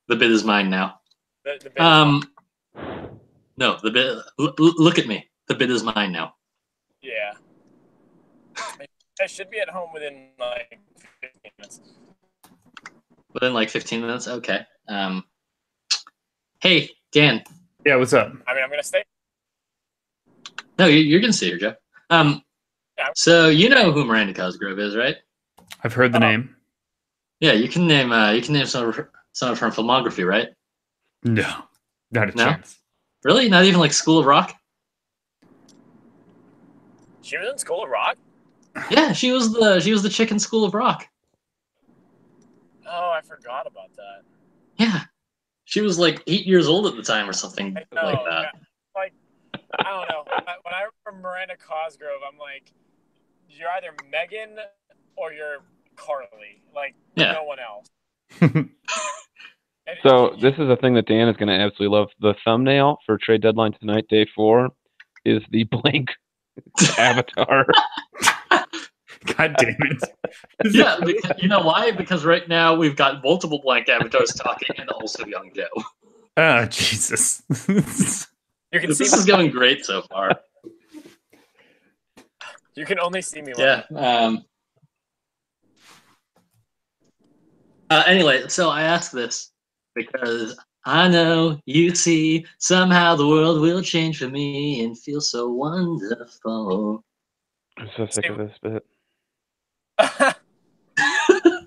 The bid is mine now. The bid is mine. No, the bid. Look at me. The bid is mine now. Yeah. I should be at home within like 15 minutes. Within like 15 minutes? Okay. Hey, Dan. Yeah, what's up? I mean, I'm going to stay. No, you're going to stay here, Joe. Yeah. So you know who Miranda Cosgrove is, right? I've heard the name. Yeah, you can name some of her filmography, right? No, not a chance. Really? Not even like School of Rock? She was in School of Rock? Yeah, she was the chick in School of Rock. Oh, I forgot about that. Yeah. She was like 8 years old at the time or something like that. Yeah. Like, I don't know. When I remember Miranda Cosgrove, I'm like, you're either Megan or you're Carly. Like, no one else. So this is a thing that Dan is going to absolutely love. The thumbnail for Trade Deadline tonight, day 4, is the blank avatar. God damn it. Yeah, because, you know why? Because right now we've got multiple blank avatars talking and also Young Joe. Oh, Jesus. This is going great so far. You can only see me. Yeah. Anyway, so I ask this because I know you see somehow the world will change for me and feel so wonderful. I'm so sick of this bit.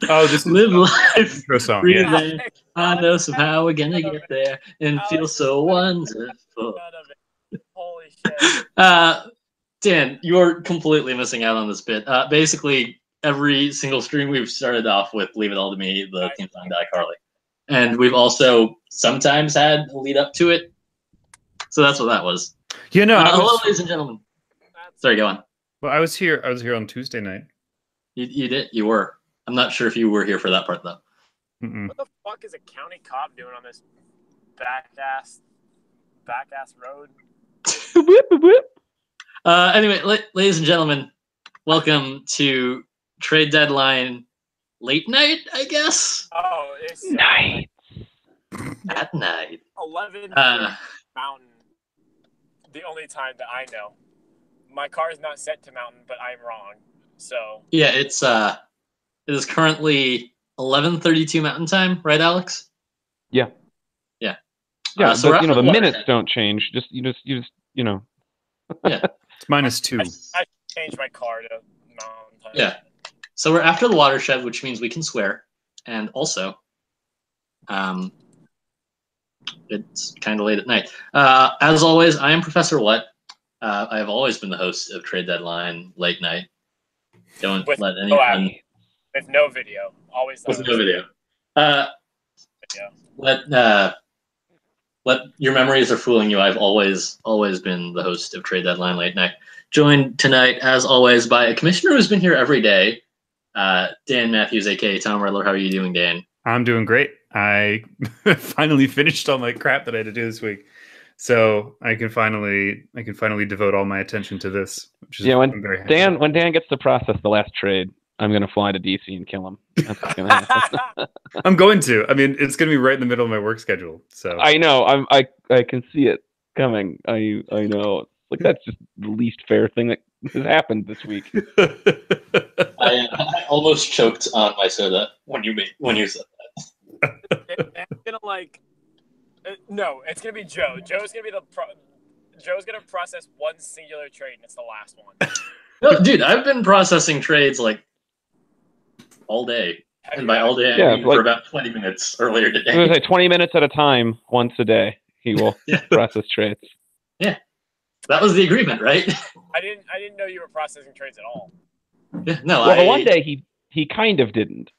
Oh, this live life. Song, yeah. I know somehow we're gonna get there and feel so wonderful. Holy shit. Dan, you're completely missing out on this bit. Basically, every single stream we've started off with "Leave It All to Me," the theme song by Carly, and we've also sometimes had a lead up to it. So that's what that was. You know, hello, ladies and gentlemen. Sorry, go on. Well, I was here on Tuesday night. You did. You were. I'm not sure if you were here for that part though. Mm-mm. What the fuck is a county cop doing on this back ass road? Anyway, ladies and gentlemen, welcome to Trade Deadline late night, I guess. Oh, it's night. At night. 11 mountain. The only time that I know. My car is not set to mountain, but I'm wrong. So yeah, it is currently 11:32 Mountain Time, right, Alex? Yeah. Yeah. Yeah, so but the minutes don't change. You just Yeah. It's -2. I changed my car to mountain time. Yeah. So we're after the watershed, which means we can swear, and also, it's kind of late at night. As always, I am Professor What. I have always been the host of Trade Deadline Late Night. Don't let anyone. With no video, always. With no video. Let your memories are fooling you. I've always been the host of Trade Deadline Late Night. Joined tonight, as always, by a commissioner who's been here every day, Dan Matthews, aka Tom Riddler. How are you doing, Dan? I'm doing great. I finally finished all my crap that I had to do this week, so I can finally devote all my attention to this. Which is, when Dan gets to process the last trade, I'm gonna fly to DC and kill him. That's what's gonna happen. I'm going to. I mean, it's gonna be right in the middle of my work schedule. So I know. I can see it coming. I know. Like that's just the least fair thing that has happened this week. I almost choked on my soda when you said that. It's gonna no, it's gonna be Joe. Joe's gonna process one singular trade, and it's the last one. No, dude, I've been processing trades like all day, and by all day I mean for about 20 minutes earlier today. I was gonna say 20 minutes at a time, once a day. He will process trades. Yeah, that was the agreement, right? I didn't know you were processing trades at all. Yeah, no. Well, one day he kind of didn't.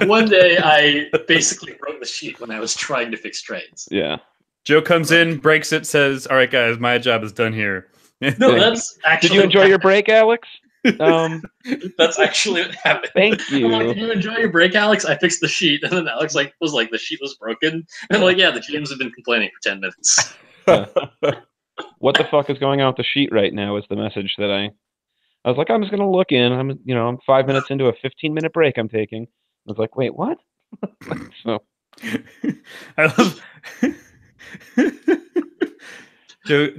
One day I basically broke the sheet when I was trying to fix trades. Yeah. Joe comes in, breaks it, says, "All right, guys, my job is done here." No, that's actually. Did you enjoy your break, Alex? That's actually what happened. Thank you. I'm like, did you enjoy your break, Alex? I fixed the sheet, and then Alex was like, the sheet was broken, and I'm like, yeah, the GMs have been complaining for 10 minutes. What the fuck is going on with the sheet right now? Is the message that I was like, I'm just gonna look in. I'm 5 minutes into a 15-minute break I'm taking. I was like, wait, what? So I love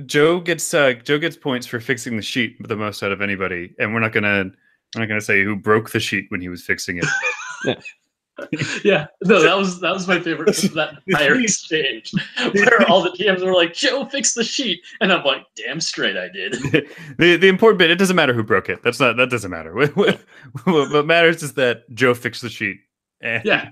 Joe gets points for fixing the sheet the most out of anybody, and we're not gonna say who broke the sheet when he was fixing it. Yeah, no, that was my favorite of that entire exchange, where all the TMs were like, "Joe, fix the sheet," and I'm like, "Damn straight, I did." The important bit, it doesn't matter who broke it. That doesn't matter. What matters is that Joe fixed the sheet. And Yeah.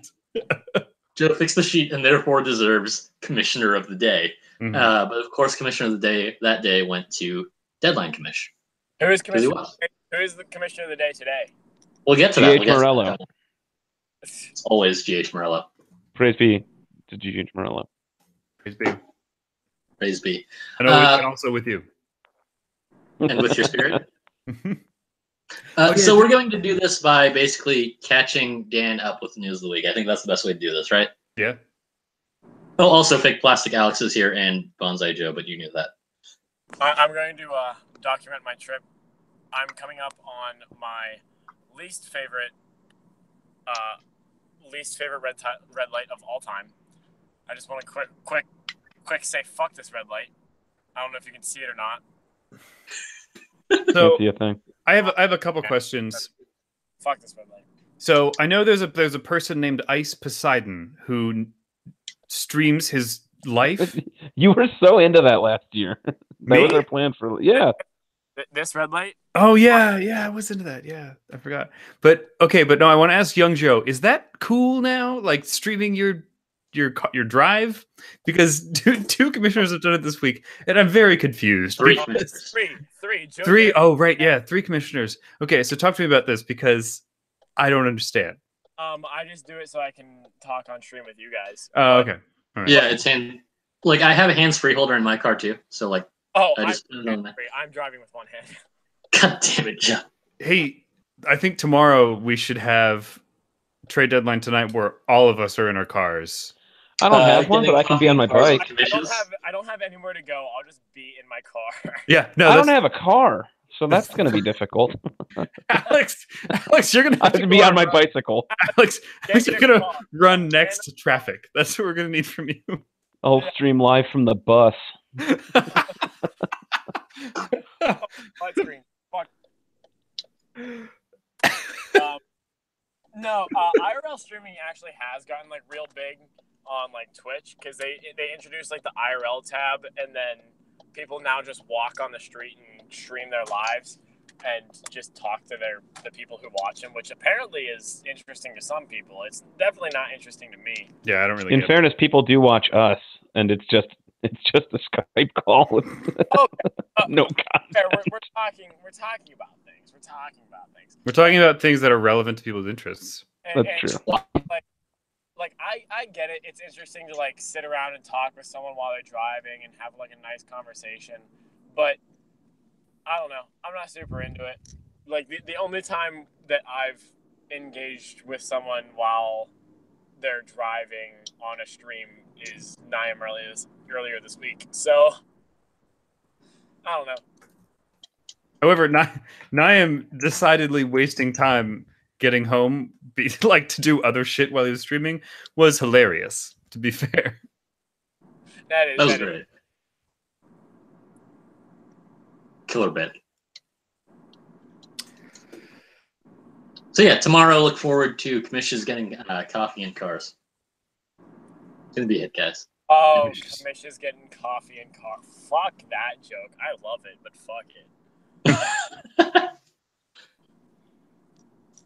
Joe fixed the sheet and therefore deserves Commissioner of the Day. Mhm. But of course, Commissioner of the Day that day went to Deadline Commish. Who is Because he commissioner? was. Who is the commissioner of the day today? We'll get to that. G.H. We'll get to Morello. that. It's always G.H. Morello. Praise be to G.H. Morello. Praise be. Praise be. And also with you. And with your spirit. Okay. So we're going to do this by basically catching Dan up with the news of the week. I think that's the best way to do this, right? Yeah. Oh, also, Fake Plastic Alex is here and Bonsai Joe, but you knew that. I'm going to document my trip. I'm coming up on my least favorite red light of all time. I just want to quick say fuck this red light. I don't know if you can see it or not. So Can't see a thing. I have a couple questions. Fuck this red light. So I know there's a person named Ice Poseidon who streams his life. You were so into that last year. That Me? was our plan for. Yeah. This red light? Oh yeah, I was into that. Yeah, I forgot. But no, I want to ask Young Joe: is that cool now? Like streaming your drive? Because two commissioners have done it this week, and I'm very confused. Three because- commissioners. Three. Joe Three. did. Oh right, yeah, three commissioners. Okay, so talk to me about this because I don't understand. I just do it so I can talk on stream with you guys. Oh, okay. All right. Yeah, it's like I have a hands-free holder in my car too. So like, Oh, I just put it on there. I'm driving with one hand. God damn it, Joe. Hey, I think tomorrow we should have trade deadline tonight where all of us are in our cars. I don't have one, getting but I can be on my coffee bike. and I don't have anywhere to go. I'll just be in my car. Yeah, no, I that's, don't have a car, so that's going to be difficult. Alex, you're gonna I have have to to be go on my bicycle. Alex, Get you're your gonna car. run next to traffic. That's what we're gonna need from you. I'll stream live from the bus. Light screen. Fuck. No, IRL streaming actually has gotten like real big on like Twitch because they introduced like the IRL tab, and then people now just walk on the street and stream their lives and just talk to the people who watch them, which apparently is interesting to some people. It's definitely not interesting to me. Yeah, I don't really. In get fairness, people do watch us, and it's just a Skype call with no content. Fair, we're talking about things. We're talking about things. We're talking about things that are relevant to people's interests. And, That's true. Like I get it. It's interesting to like sit around and talk with someone while they're driving and have like a nice conversation. But I don't know. I'm not super into it. Like the only time that I've engaged with someone while they're driving on a stream is Niam earlier this week. So I don't know. However, Niam decidedly wasting time getting home, like to do other shit while he was streaming, was hilarious. To be fair, That was great. Killer bit. So yeah, tomorrow look forward to Commission's getting coffee in cars. It's gonna be it, guys. Oh, Commission's- Commission's getting coffee in car. Fuck that joke. I love it, but fuck it.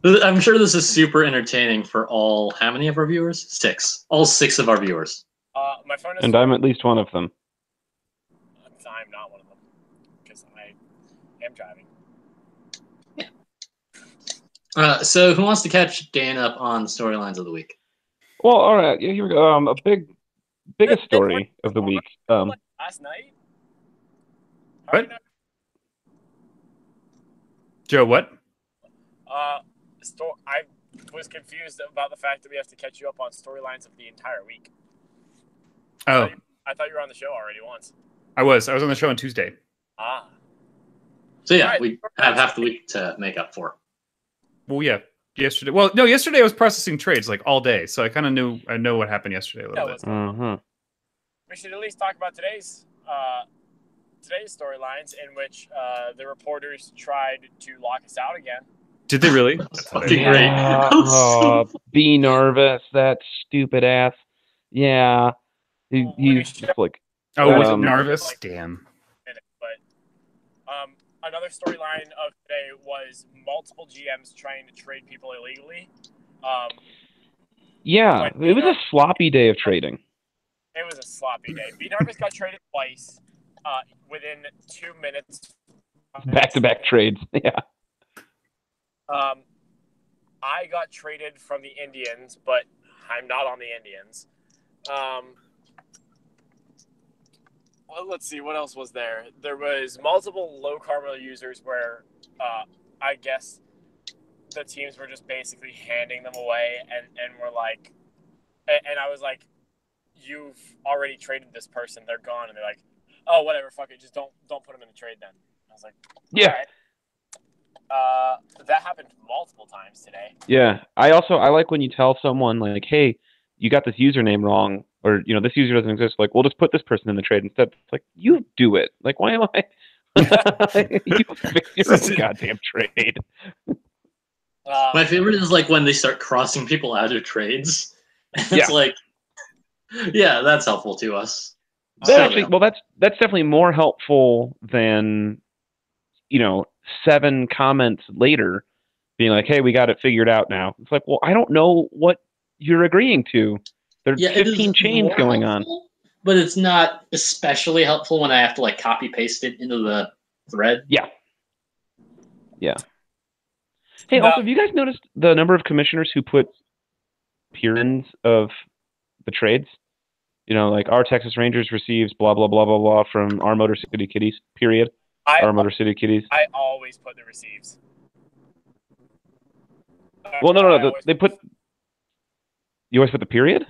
I'm sure this is super entertaining for all. How many of our viewers? 6. All 6 of our viewers. My phone is. And I'm at least one of them. I'm not one of them because I am driving. So who wants to catch Dan up on storylines of the week? Well, all right. Here we go. Biggest story of the week. Last night. How What? do you know- Joe, what? I was confused about the fact that we have to catch you up on storylines of the entire week. Oh, I thought you were on the show already once. I was on the show on Tuesday. Ah. So yeah, Right. we have half the week to make up for. Well, yeah, yesterday. Well, no, yesterday I was processing trades like all day, so I kind of I know what happened yesterday a little Yeah, bit. Mhm. We should at least talk about today's storylines, in which the reporters tried to lock us out again. Did they really? That's fucking great. Yeah. I'm so- Be nervous. That stupid ass. Yeah. He's just like, Oh, was it Um, Narvis? like- Damn. But another storyline of today was multiple GMs trying to trade people illegally. yeah. When It was a Beanar- sloppy day of trading. It was a sloppy day. Beanarvis got traded twice within 2 minutes. Back-to-back trades. Yeah. I got traded from the Indians, but I'm not on the Indians. Well, let's see, what else was there? There was multiple low karma users where I guess the teams were just basically handing them away and were like, and I was like, you've already traded this person, they're gone, and they're like, oh, whatever, fuck it, just don't put them in the trade then. I was like, Yeah. all right. That happened multiple times today. Yeah. I like when you tell someone like, hey, you got this username wrong, or this user doesn't exist. Like, we'll just put this person in the trade instead. It's like, you do it. Like, why am I? You fix your own goddamn trade. My favorite is like when they start crossing people out of trades. It's Yeah. like, yeah, that's helpful to us. That's definitely more helpful than 7 comments later being like, hey, we got it figured out now. It's like, well, I don't know what you're agreeing to. There's Yeah, it is 15 chains more going on. helpful, but it's not especially helpful when I have to like copy paste it into the thread. Yeah. Hey, also, have you guys noticed the number of commissioners who put periods of the trades? Like our Texas Rangers receives blah blah blah blah blah from our Motor City Kitties. Period. Our Motor City Kitties. I always put the receives. Well, no. They put. You always put the period?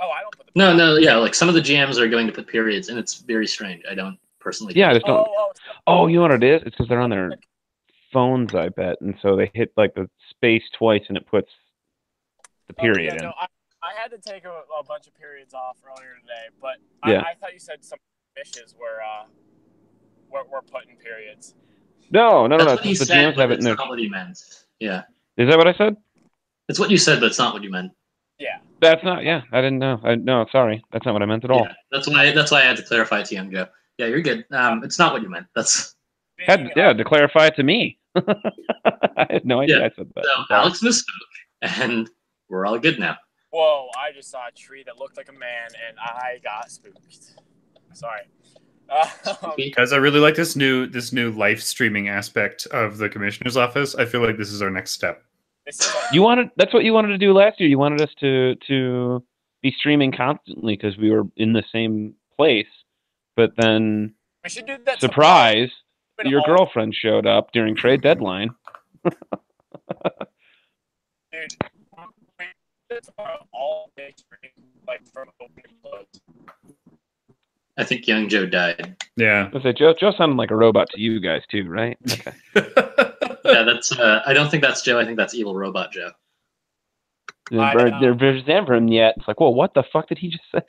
Oh, I don't put the. No, yeah, like some of the GMs are going to put periods, and it's very strange. I don't personally. Yeah, I just don't. Oh, Oh, you know what it is? It's because they're on their phones, I bet, and so they hit like the space twice, and it puts the period in. No, I had to take a bunch of periods off earlier today, but Yeah. I thought you said some fishes were putting periods. No. That's The what he said, GMs but have it in it's their. not what he meant. Yeah, Is that what I said? it's what you said, but it's not what you meant. Yeah. That's not. Yeah, I didn't know. No, sorry, that's not what I meant at all. Yeah, that's why I had to clarify it to Young Joe. Yeah, you're good. It's not what you meant. That's To clarify it to me. I had no idea Yeah. I said that. so Alex misspoke, and we're all good now. Whoa! I just saw a tree that looked like a man, and I got spooked. Sorry. Because I really like this new live streaming aspect of the commissioner's office. I feel like this is our next step. That's what you wanted to do last year. You wanted us to be streaming constantly because we were in the same place. But then, we should do that. surprise, tomorrow. your girlfriend showed up during trade deadline. Dude, we do it tomorrow all day stream, like from open to close. I think Young Joe died. Yeah. I say Joe sounded like a robot to you guys too, right? Okay. Yeah, that's. I don't think that's Joe. I think that's Evil Robot Joe. They're Zamfram yet. It's like, well, what the fuck did he just say?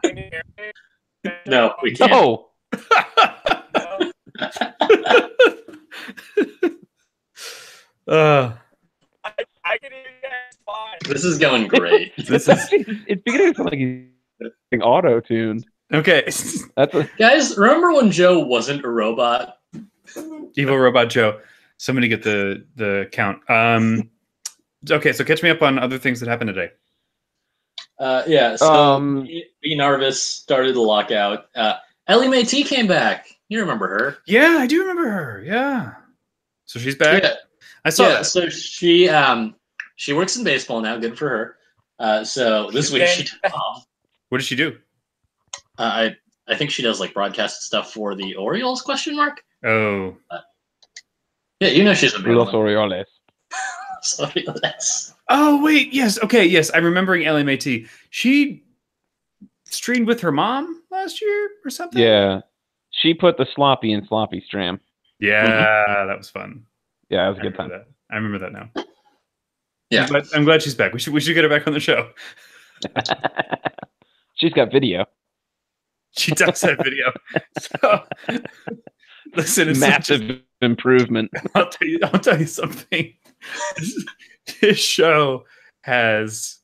Can you hear me? No, we can't. No. uh, I can hear you guys fine. This is going great. this is It's beginning to sound like he's being auto-tuned. okay. That's a, Guys, remember when Joe wasn't a robot? Evil Robot Joe. Somebody get the count. Okay, so catch me up on other things that happened today. Yeah, so B. Narvis started the lockout. Ellie Mae T came back. You remember her? Yeah, I do remember her. Yeah. So she's back. Yeah. I saw Yeah, that. so she works in baseball now. Good for her. So this week she took off. What did she do? I think she does like broadcast stuff for the Orioles? ? Oh. Yeah, you know she's a big Los one. Orioles. So that's Oh wait, yes. Okay, yes. I'm remembering Ellie Mae T. She streamed with her mom last year or something. Yeah. She put the sloppy in sloppy stram. Yeah, that was fun. Yeah, it was a good time. That. I remember that now. Yeah. I'm glad she's back. We should get her back on the show. She's got video. She does have video. So, listen, it's massive improvement. I'll tell you something. This show has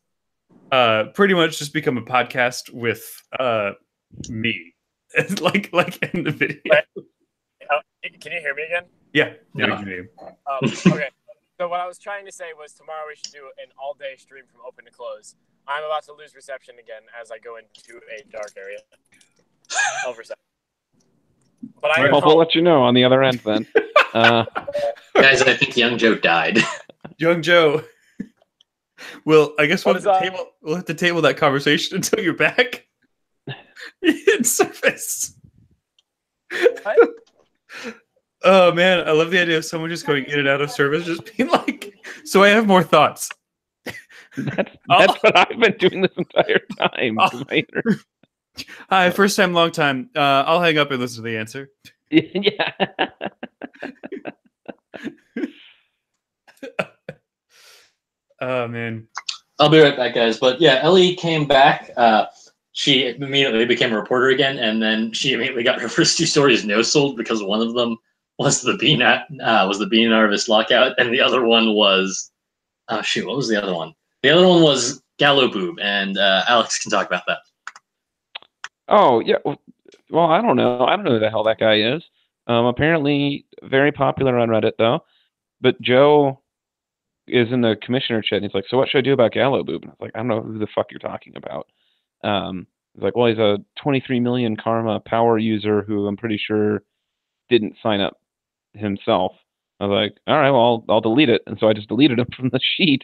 pretty much just become a podcast with me. like in the video. Can you hear me again? Yeah. No. We can hear you. Okay. So what I was trying to say was tomorrow we should do an all-day stream from open to close. I'm about to lose reception again as I go into a dark area. Of reception. But We'll let you know on the other end then. Guys, I think Young Joe died. Young Joe. Well, I guess we'll have to table that conversation until you're back. In service. What? Oh man, I love the idea of someone just going in and out of service, just being like, "So I have more thoughts." That's what I've been doing this entire time. Hi, first time, long time. I'll hang up and listen to the answer. Yeah. Oh man. I'll be right back, guys. But yeah, Ellie came back. She immediately became a reporter again, and then she immediately got her first 2 stories no-sold because one of them was the Bean Harvest lockout, and the other one was what was the other one? The other one was Gallo Boob, and Alex can talk about that. Oh yeah. Well, I don't know. I don't know who the hell that guy is. Apparently very popular on Reddit though. But Joe is in the commissioner chat and he's like, "So what should I do about Gallo Boob?" And I was like, "I don't know who the fuck you're talking about." He's like, "Well, he's a 23 million karma power user who I'm pretty sure didn't sign up himself." I was like, "All right, well, I'll delete it." And so I just deleted him from the sheet.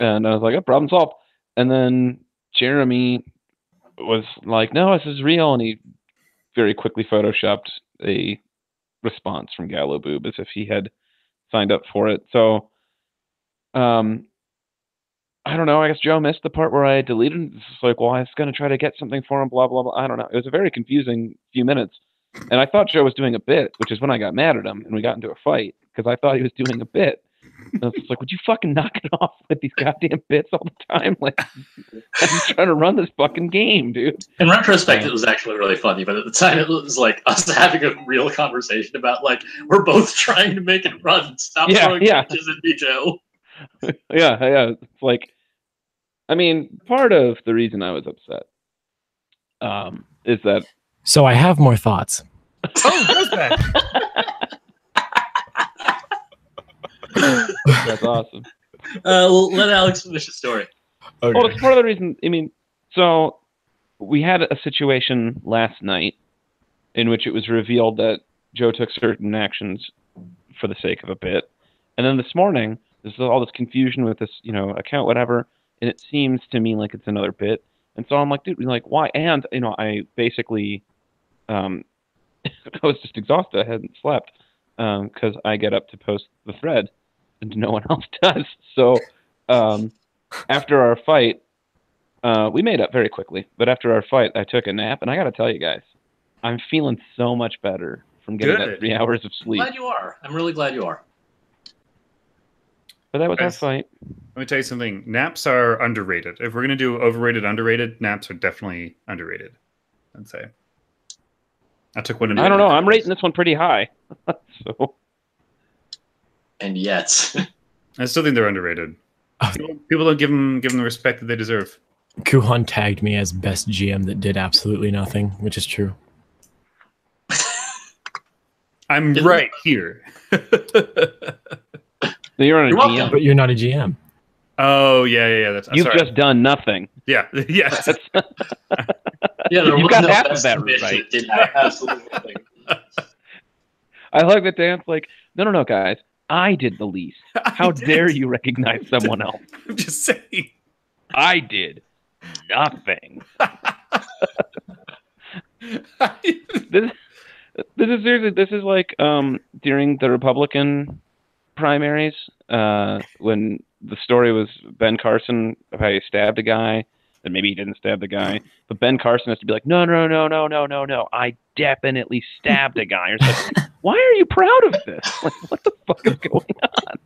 And I was like, "Oh, problem solved." And then Jeremy was like, "No, this is real." And he very quickly photoshopped a response from Gallo Boob as if he had signed up for it. So, I don't know. I guess Joe missed the part where I deleted it. It's like, well, I was going to try to get something for him, blah, blah, blah. I don't know. It was a very confusing few minutes. And I thought Joe was doing a bit, which is when I got mad at him and we got into a fight because I thought he was doing a bit. And I was like, would you fucking knock it off with these goddamn bits all the time? Like, I'm just trying to run this fucking game, dude. In retrospect, it was actually really funny, but at the time it was like us having a real conversation about like, we're both trying to make it run. Stop throwing punches at me, Joe. Yeah. It's like, I mean, part of the reason I was upset is that. So I have more thoughts. Oh, who's that? That's awesome. Let Alex finish the story. Okay. Well, it's part of the reason. I mean, so we had a situation last night in which it was revealed that Joe took certain actions for the sake of a bit, and then this morning there's all this confusion with this, account, whatever, and it seems to me like it's another bit. And so I'm like, dude, like, why? And I basically, I was just exhausted. I hadn't slept because I get up to post the thread, and no one else does. So after our fight, we made up very quickly. But after our fight, I took a nap, and I got to tell you guys, I'm feeling so much better from getting that 3 hours of sleep. Glad you are. I'm really glad you are. But that was our fight. Let me tell you something. Naps are underrated. If we're going to do overrated, underrated, naps are definitely underrated, I'd say. I took one. I don't know. I'm rating this one pretty high. So. And yet. I still think they're underrated. People don't give them the respect that they deserve. Kuhan tagged me as best GM that did absolutely nothing, which is true. I'm right here. You're on a welcome. GM. But you're not a GM. Oh, yeah. You've just done nothing. Yeah, yes. Yeah, there You was got no half of best that commission. right. It did absolutely nothing. I like that Dan's like, no, guys. I did the least. How dare you recognize someone else? I'm just saying. I did nothing. This is seriously. This is like during the Republican primaries when the story was Ben Carson of how he stabbed a guy, and maybe he didn't stab the guy, but Ben Carson has to be like, no, I definitely stabbed a guy or something. Why are you proud of this? Like, what the fuck is going on?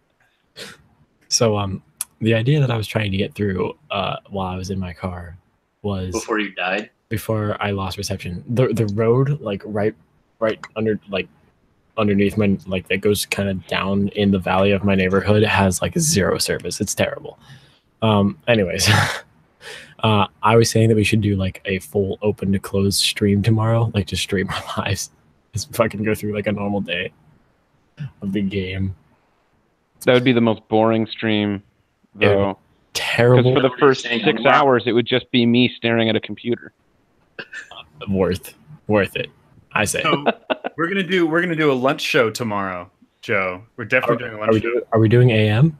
So the idea that I was trying to get through while I was in my car was Before you died. before I lost reception. The road like right under like underneath my like that goes kind of down in the valley of my neighborhood has like zero service. It's terrible. Anyways, I was saying that we should do like a full open to close stream tomorrow, like just stream our lives. Just fucking go through like a normal day of the game. That would be the most boring stream, though. Terrible. Because for the first 6 hours, it would just be me staring at a computer. Worth it. I say. So we're gonna do a lunch show tomorrow, Joe. We're definitely doing a lunch show. Are we doing AM?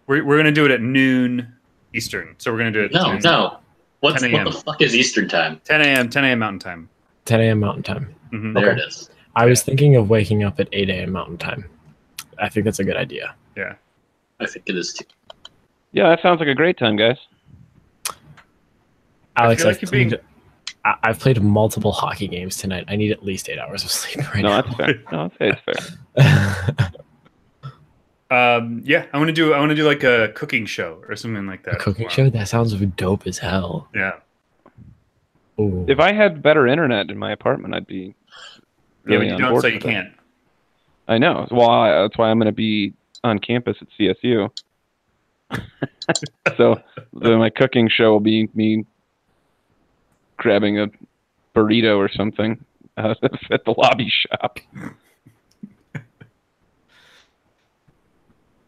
We're gonna do it at noon Eastern. So we're gonna do it. No, 10, no. What 10 the a.m. fuck is Eastern time? 10 a.m. Mountain Time. 10 a.m. Mountain Time. Mhm. There Okay. it is. I was thinking of waking up at 8 a.m. Mountain Time. I think that's a good idea. Yeah. I think it is too. Yeah, that sounds like a great time, guys. Alex, feel like you're being- I've played multiple hockey games tonight. I need at least 8 hours of sleep right No, now. that's fair. No, I'd say it's fair. Yeah, I want to do like a cooking show or something like that. A cooking tomorrow. show? That sounds dope as hell. Yeah. Ooh. If I had better internet in my apartment, I'd be Yeah, really but you on don't, board so with you it. can't. I know. Well, that's why I'm going to be on campus at CSU. So my cooking show will be me grabbing a burrito or something at the lobby shop.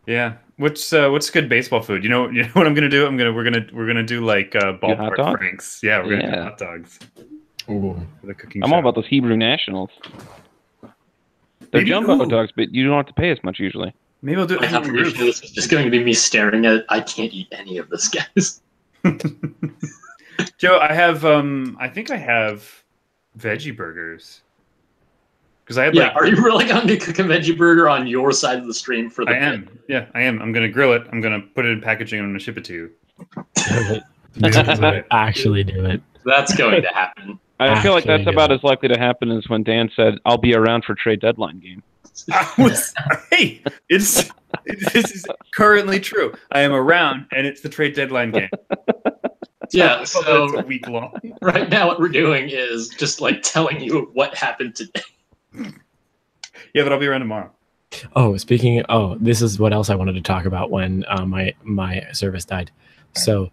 Yeah. What's good baseball food? You know what I'm gonna do? We're gonna do like hot ballpark dogs? franks. Yeah, we're gonna do Yeah. hot dogs Ooh. for the cooking I'm show. all about those Hebrew Nationals. They're Maybe- jumbo ooh. dogs, but you don't have to pay as much usually. Maybe we'll do it My on the contribution to roof. this is just going to be me staring at it. I can't eat any of this, guys. Joe, I have I think I have veggie burgers. Because I had Yeah, like are you really going to cook a veggie burger on your side of the stream for the I am. Yeah, I am. I'm gonna grill it. I'm gonna put it in packaging and I'm gonna ship it to you. Do it. Actually do it. That's going to happen. I feel like Actually, that's about yeah. as likely to happen as when Dan said, "I'll be around for trade deadline game." Hey, this is currently true. I am around, and it's the trade deadline game. Yeah, It's a so week long. right now what we're doing is just like telling you what happened today. Yeah, but I'll be around tomorrow. Oh, this is what else I wanted to talk about when my service died. So,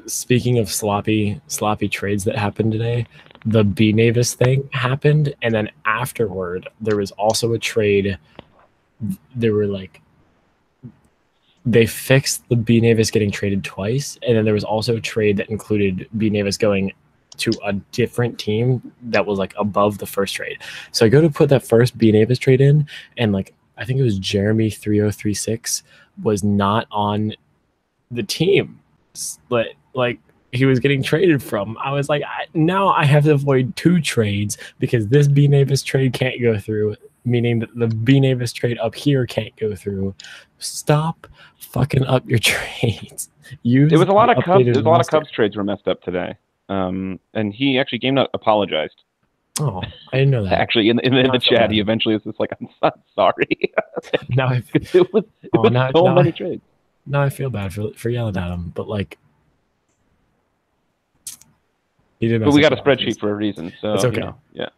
speaking of sloppy trades that happened today, the B Navis thing happened, and then afterward there was also a trade. There were like they fixed the B Navis getting traded twice, and then there was also a trade that included B Navis going to a different team that was like above the first trade. So I go to put that first B Navis trade in, and like I think it was Jeremy 3036 was not on the team, but like he was getting traded from. I was like, now I have to avoid 2 trades because this B Navis trade can't go through, meaning that the B Navis trade up here can't go through. Stop fucking up your trades. It was a lot of Cubs. updated There's a lot of roster. Cubs trades were messed up today. And he actually Game Nut apologized. Oh, I didn't know that. Actually, in the I feel chat, bad. he eventually was just like, "I'm sorry." Now I it was now- so now many I- trades. Now I feel bad for yelling at him, but like he did. But mess we up got a the spreadsheet offense. for a reason. So It's okay. you know, yeah.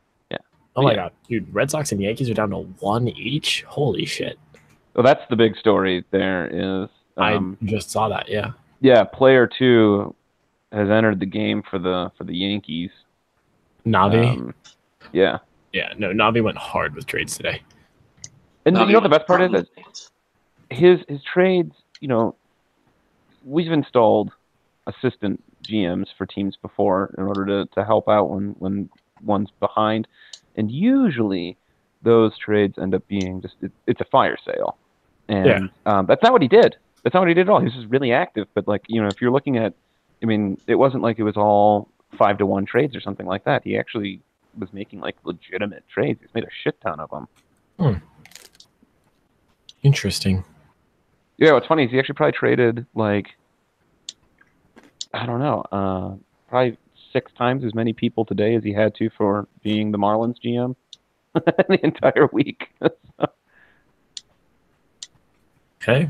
Oh my Yeah. god, dude! Red Sox and Yankees are down to 1 each. Holy shit! Well, that's the big story. There is, I just saw that. Yeah. yeah, player 2 has entered the game for the Yankees. Navi. Yeah, Yeah. No, Navi went hard with trades today. and Now you know the we- best part is that his trades. You know, we've installed assistant GMs for teams before in order to help out when one's behind, and usually those trades end up being just it's a fire sale, and that's not what he did. That's not what he did at all. He was just really active. But like if you're looking at, I mean, it wasn't like it was all 5-to-1 trades or something like that. He actually was making like legitimate trades. He's made a shit ton of them. Interesting. Yeah, what's funny is he actually probably traded like, I don't know, probably 6 times as many people today as he had to for being the Marlins GM the entire week. Okay,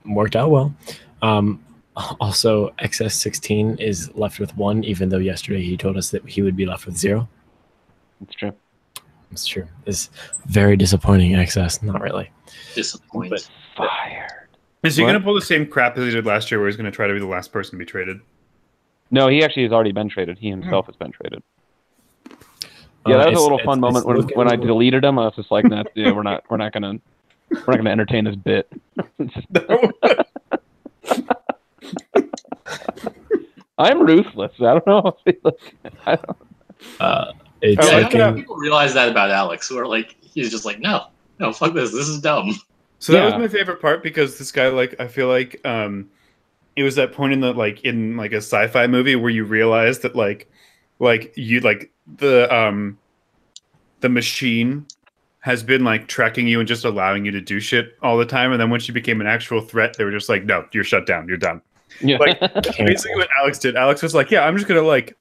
worked out well. Also, XS16 is left with 1, even though yesterday he told us that he would be left with 0. It's true. It's true. It's very disappointing, XS. Not really. Disappointed. But Fired. Is he What? going to pull the same crap as he did last year, where he's going to try to be the last person to be traded? No, he actually has already been traded. He himself has been traded. Yeah, that was a little fun moment when I deleted him. I was just like, "Nah, yeah, we're not gonna entertain this bit." I'm ruthless. I don't know. I don't. It's I Yeah, like I how think people realize that about Alex, where like he's just like, no, fuck this. This is dumb. So that was Yeah. my favorite part, because this guy, like, I feel like it was that point in the in a sci-fi movie where you realize that like you like the machine has been like tracking you and just allowing you to do shit all the time, and then once you became an actual threat, they were just like, no, you're shut down, you're done. Yeah. Like, basically what Alex did. Alex was like, yeah, I'm just gonna like,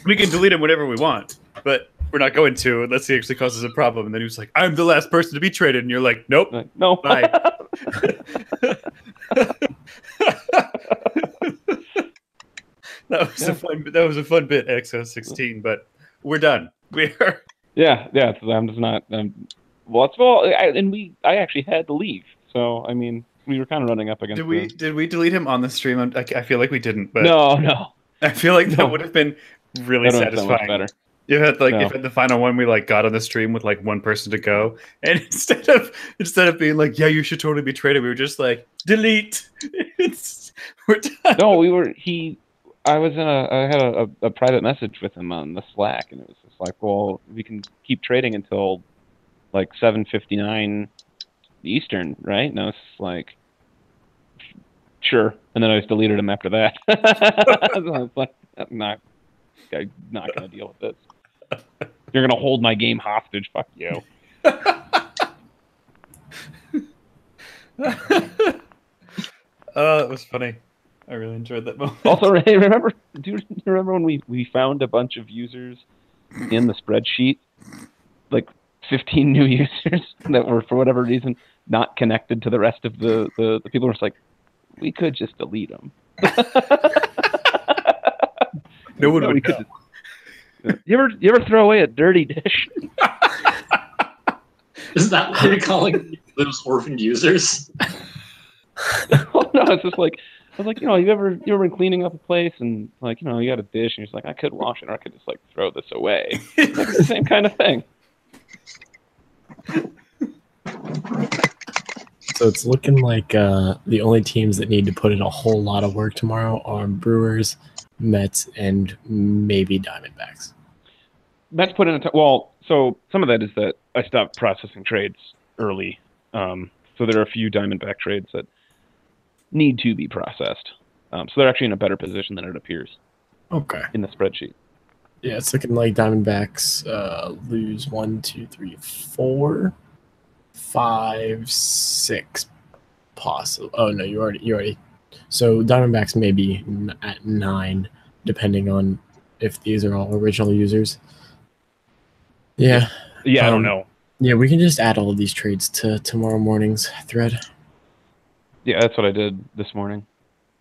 we can delete him whenever we want, but we're not going to unless he actually causes a problem. And then he was like, I'm the last person to be traded, and you're like, nope. Like, no. Bye. That was a fun bit, XO16, but we're done. We are. Yeah. So I'm just not. I actually had to leave. So I mean, we were kind of running up against. Did we delete him on the stream? I feel like we didn't, but No. I feel like that No. would have been really That would have been so much satisfying. better. You had No. if at the final one we like got on the stream with like one person to go, and instead of being like, yeah, you should totally be traded, we were just like, delete. We're done. No, we were. I had a private message with him on the Slack, and it was just like, well, we can keep trading until like 7:59 Eastern, right? And I was just like, sure. And then I just deleted him after that. I was like, I'm not gonna deal with this. You're gonna hold my game hostage. Fuck you. Oh, it was funny. I really enjoyed that moment. Also, Ray, do you remember when we found a bunch of users in the spreadsheet, like 15 new users that were for whatever reason not connected to the rest of the people? Were just like, we could just delete them. No one we would could know. You ever throw away a dirty dish? Is that what you're calling those orphaned users? Oh, no, it's just like, I was like, you ever been cleaning up a place and like, you got a dish and you're just like, I could wash it or I could just like throw this away. It's like the same kind of thing. So it's looking like the only teams that need to put in a whole lot of work tomorrow are Brewers, Mets, and maybe Diamondbacks. Mets put in well, so some of that is that I stopped processing trades early. So there are a few Diamondback trades that need to be processed. So they're actually in a better position than it appears Okay. in the spreadsheet. Yeah, it's looking like Diamondbacks lose 1, 2, 3, 4, 5, 6 possible. Oh no, you already. So Diamondbacks may be at 9, depending on if these are all original users. Yeah. Yeah, I don't know. Yeah, we can just add all of these trades to tomorrow morning's thread. Yeah, that's what I did this morning.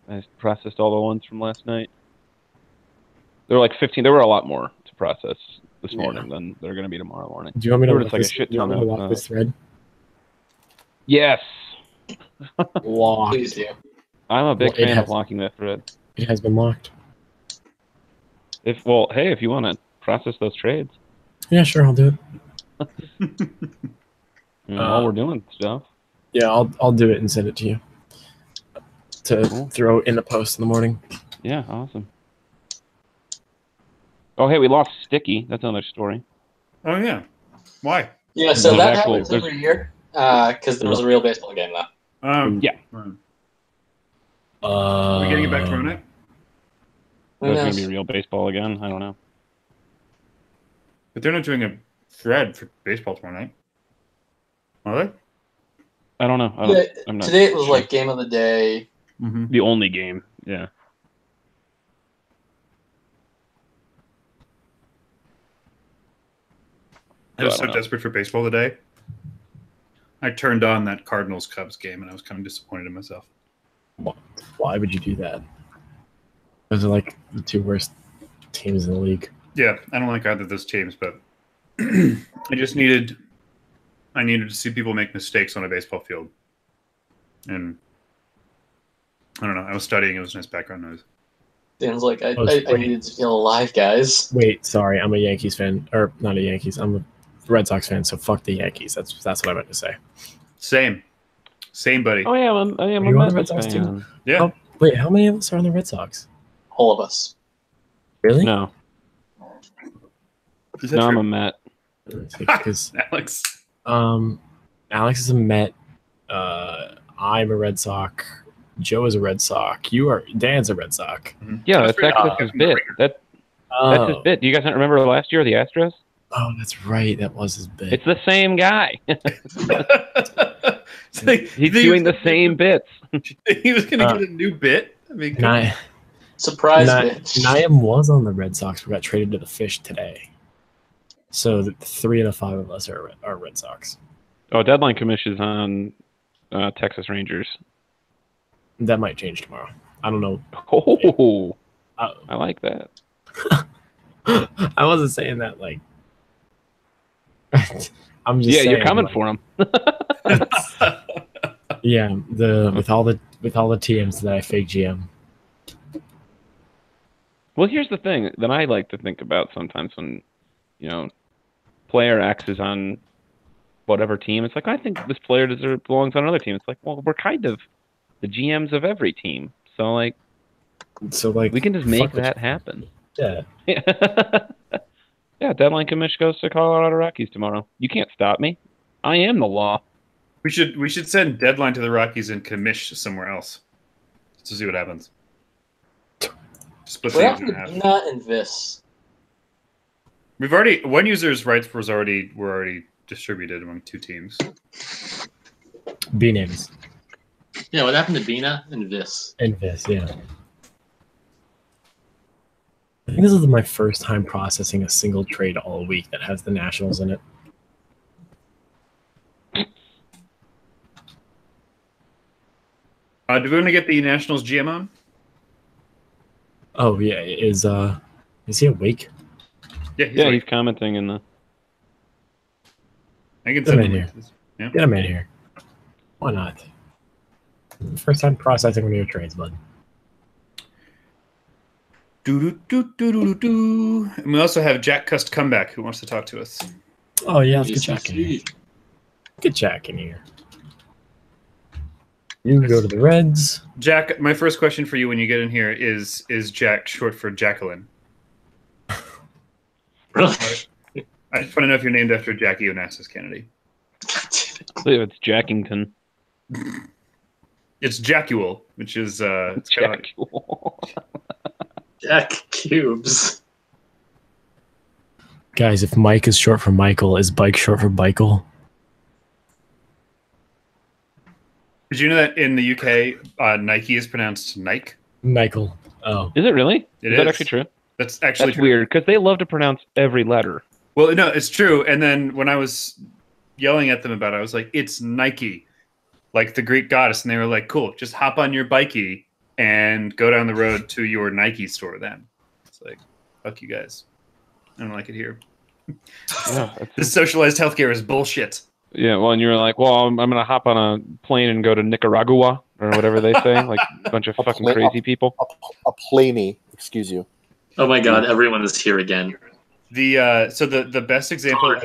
I processed all the ones from last night. There were like 15. There were a lot more to process this morning than there are going to be tomorrow morning. Do you want me to There were walk just like a this, shit do you want me ton to of, walk this thread? Yes, Locked. Please do. I'm a big Well, it fan has- of locking that thread. It has been locked. If you want to process those trades, Yeah, sure, I'll do it. while we're doing stuff. Yeah, I'll do it and send it to you to Cool. throw in the post in the morning. Yeah, awesome. Oh, hey, we lost Sticky. That's another story. Oh yeah. Why? Yeah, so There's that actual- happens every year because there was a real baseball game though. Yeah. Are we getting it back tomorrow night? Who That's going knows? to be real baseball again. I don't know. But they're not doing a thread for baseball tomorrow night. Are they? I don't know. Yeah, I'm not today it was sure. like game of the day. Mm-hmm. The only game. Yeah. I was I so don't know. desperate for baseball today. I turned on that Cardinals Cubs game, and I was kind of disappointed in myself. Why would you do that? Those are like the two worst teams in the league. Yeah, I don't like either of those teams, but I needed to see people make mistakes on a baseball field, and I don't know. I was studying; it was nice background noise. Dan's like, I wait. needed to feel alive, guys. Wait, sorry, I'm a Yankees fan, or not a Yankees. I'm a Red Sox fan, so fuck the Yankees. That's what I meant to say. Same, buddy. Oh yeah, I'm a you on the Red Mets Sox fan. too? Yeah, Oh, wait, how many of us are on the Red Sox? All of us. Really? No, is that no, I'm true? a Met. Because Alex? Alex is a Met. I'm a Red Sox. Joe is a Red Sox. Dan's a Red Sox. Yeah, I that's forgot. actually his bit. That's his Oh, bit. Do you guys not remember last year the Astros? oh, that's right. That was his bit. It's the same guy. It's like, He's doing the same bits. He was going to get a new bit. I mean, Surprise, bitch. Niam was on the Red Sox. We got traded to the Fish today. So the 3 out of 5 of us are Red Sox. Oh, deadline commission is on Texas Rangers. That might change tomorrow. I don't know. Oh, Uh, I like that. I wasn't saying that like. I'm just Yeah, saying, you're coming like, for him. Yeah, with all the TMs that I fake GM. Well, here's the thing that I like to think about sometimes when, player X is on whatever team. It's like, I think this player belongs on another team. It's like, well, we're kind of the GMs of every team. So, like, we can just make that happen. Yeah. Yeah, deadline commission goes to Colorado Rockies tomorrow. You can't stop me. I am the law. we should send deadline to the Rockies and commish somewhere else to see what happens. Split What things in happened to half. Bina and Vis? We've already one user's rights were already distributed among 2 teams. B names Yeah, what happened to Bina and Vis? and Vis. Yeah. I think this is my first time processing a single trade all week that has the Nationals in it. Do we want to get the Nationals GM on? Oh yeah, is he awake? Yeah, Yeah, he's commenting in the. I can Get him send in him here. to this. Yeah. Get him in here. Why not? First time processing one of your trades, bud. Do. And we also have Jack Cust Comeback who wants to talk to us. Oh yeah, let's get Jack in here. Get Jack in here. You can go to the Reds. Jack, my first question for you when you get in here is Jack short for Jacqueline? Really? I just want to know if you're named after Jackie Onassis Kennedy. I believe it's Jackington. It's Jackuel, which is it's kind of like, Jack Cubes. Guys, if Mike is short for Michael, is Bike short for Bikel? Did you know that in the UK, Nike is pronounced Nike? Michael. Oh. Is it really? It Is that is. actually true? That's actually That's true. weird because they love to pronounce every letter. Well, no, it's true. And then when I was yelling at them about it, I was like, it's Nike, like the Greek goddess. And they were like, cool, just hop on your bikey and go down the road to your Nike store then. It's like, fuck you guys. I don't like it here. Yeah, This socialized healthcare is bullshit. yeah. Well, and you're like, well, I'm gonna hop on a plane and go to Nicaragua or whatever they say, like a bunch of fucking crazy people. A planey, excuse you. Oh my god, everyone is here again. So the best example of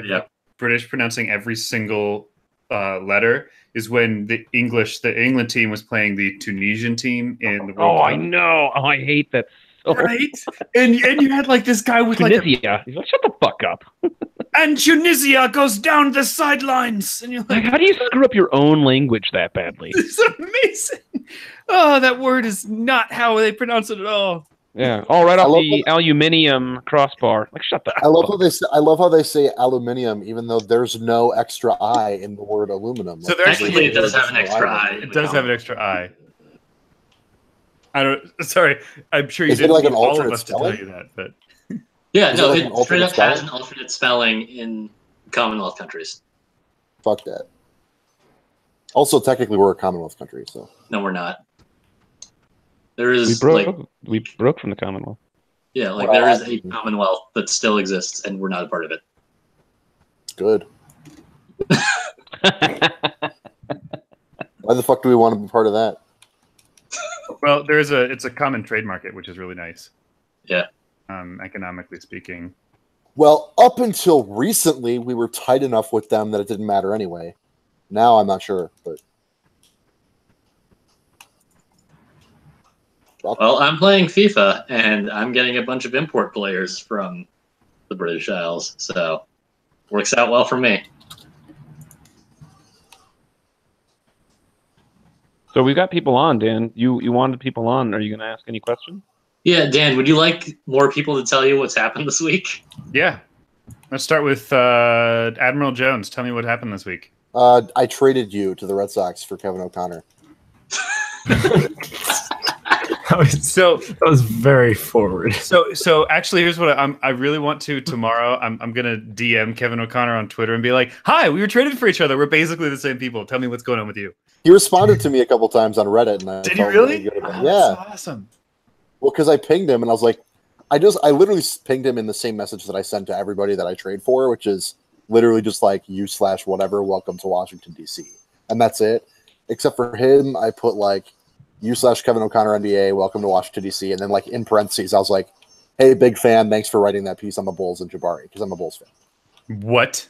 Yeah. British pronouncing every single letter is when the England team was playing the Tunisian team in the World Oh, Cup. I know. Oh, I hate that. So Right? And you had like this guy with like Tunisia. He's like, shut the fuck up. and Tunisia goes down the sidelines. And you're Like, like, how do you screw up your own language that badly? this is amazing. Oh, that word is not how they pronounce it at all. Yeah. Oh, right I off love the aluminium crossbar. Like, shut the. I love how they say aluminium, even though there's no extra I in the word aluminum. So there Actually, it does have an extra I. It does have an extra I. I don't. Sorry, I'm sure you Is it didn't like need an all of alternate us to tell spelling? you that, but Yeah, Is no, it like it an straight alternate up has spelling? an alternate spelling in Commonwealth countries. Fuck that. Also, technically, we're a Commonwealth country, so. No, we're not. There is like we broke from the Commonwealth. yeah, like Well, there is a Commonwealth that still exists, and we're not a part of it. Good. Why the fuck do we want to be part of that? Well, it's a common trade market, which is really nice. Yeah. Economically speaking. Well, up until recently, we were tight enough with them that it didn't matter anyway. Now I'm not sure, but Well, I'm playing FIFA, and I'm getting a bunch of import players from the British Isles, so works out well for me. So we got people on, Dan. You wanted people on. Are you going to ask any questions? Yeah, Dan, would you like more people to tell you what's happened this week? Yeah. Let's start with Admiral Jones. Tell me what happened this week. I traded you to the Red Sox for Kevin O'Connor. That was very forward. So actually, here's what I really want to tomorrow. I'm gonna DM Kevin O'Connor on Twitter and be like, "Hi, we were traded for each other. We're basically the same people. Tell me what's going on with you." He responded to me a couple times on Reddit, and I Did he told him really? to get it. Oh, Yeah. that's awesome. Well, because I pinged him, and I was like, I literally pinged him in the same message that I sent to everybody that I trade for, which is literally just like you/whatever, welcome to Washington DC, and that's it. Except for him, I put like you/Kevin O'Connor NDA, welcome to Washington DC, and then like in parentheses, I was like, hey, big fan, thanks for writing that piece on the Bulls and Jabari, because I'm a Bulls fan. What?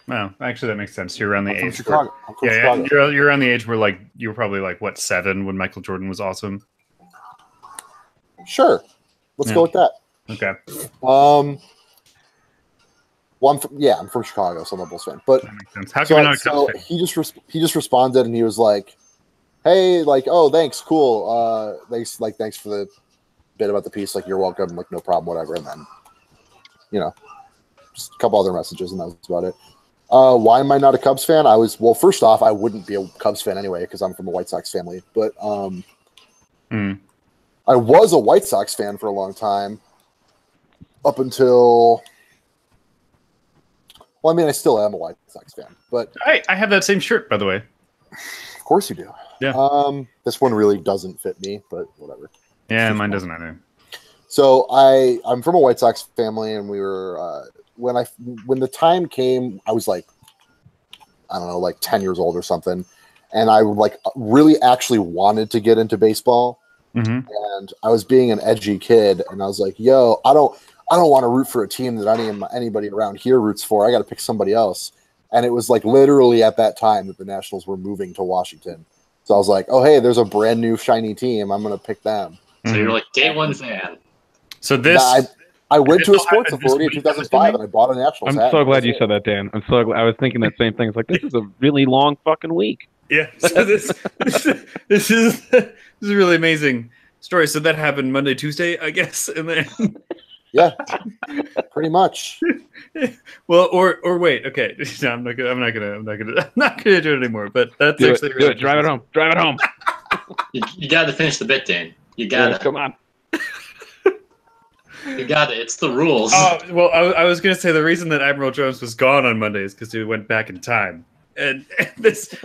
Well, actually, that makes sense. You're around the I'm from age. Chicago. I'm from Yeah, Chicago. you're around the age where like you were probably like what 7 when Michael Jordan was awesome. Sure, let's Yeah. go with that. Okay, Well, I'm from Chicago, so I'm a Bulls fan. But that makes sense. How come you're not a so Cubs fan? he just responded, and he was like, "Hey, like, oh, thanks, cool. Thanks for the bit about the piece. Like, you're welcome. Like, no problem, whatever." And then, just a couple other messages, and that was about it. Why am I not a Cubs fan? First off, I wouldn't be a Cubs fan anyway because I'm from a White Sox family. But I was a White Sox fan for a long time, up until. Well, I mean, I still am a White Sox fan, but I have that same shirt, by the way. of course you do. Yeah. This one really doesn't fit me, but whatever. Yeah, mine doesn't either. So I'm from a White Sox family, and we were when the time came, I was like, I don't know, like 10 years old or something, and I like really actually wanted to get into baseball, and I was being an edgy kid, and I was like, yo, I don't want to root for a team that anybody around here roots for. I got to pick somebody else. And it was like literally at that time that the Nationals were moving to Washington. So I was like, oh, hey, there's a brand new shiny team. I'm going to pick them. So you're like day one fan. So this. I went to a this sports happened this authority in week, 2005 and I bought a Nationals I'm hat. so glad you said that, Dan. I'm so glad. I was thinking that same thing. It's like, this is a really long fucking week. Yeah. So this is a really amazing story. So that happened Monday, Tuesday, I guess, and then. Yeah, pretty much. Well, or wait, okay. No, I'm not gonna do it anymore. But that's Do actually it. really Drive it home. Drive it home. You got to finish the bit, Dan. You got to. Come on. You got it. It's the rules. Oh well, I was gonna say the reason that Admiral Jones was gone on Monday is because he went back in time, and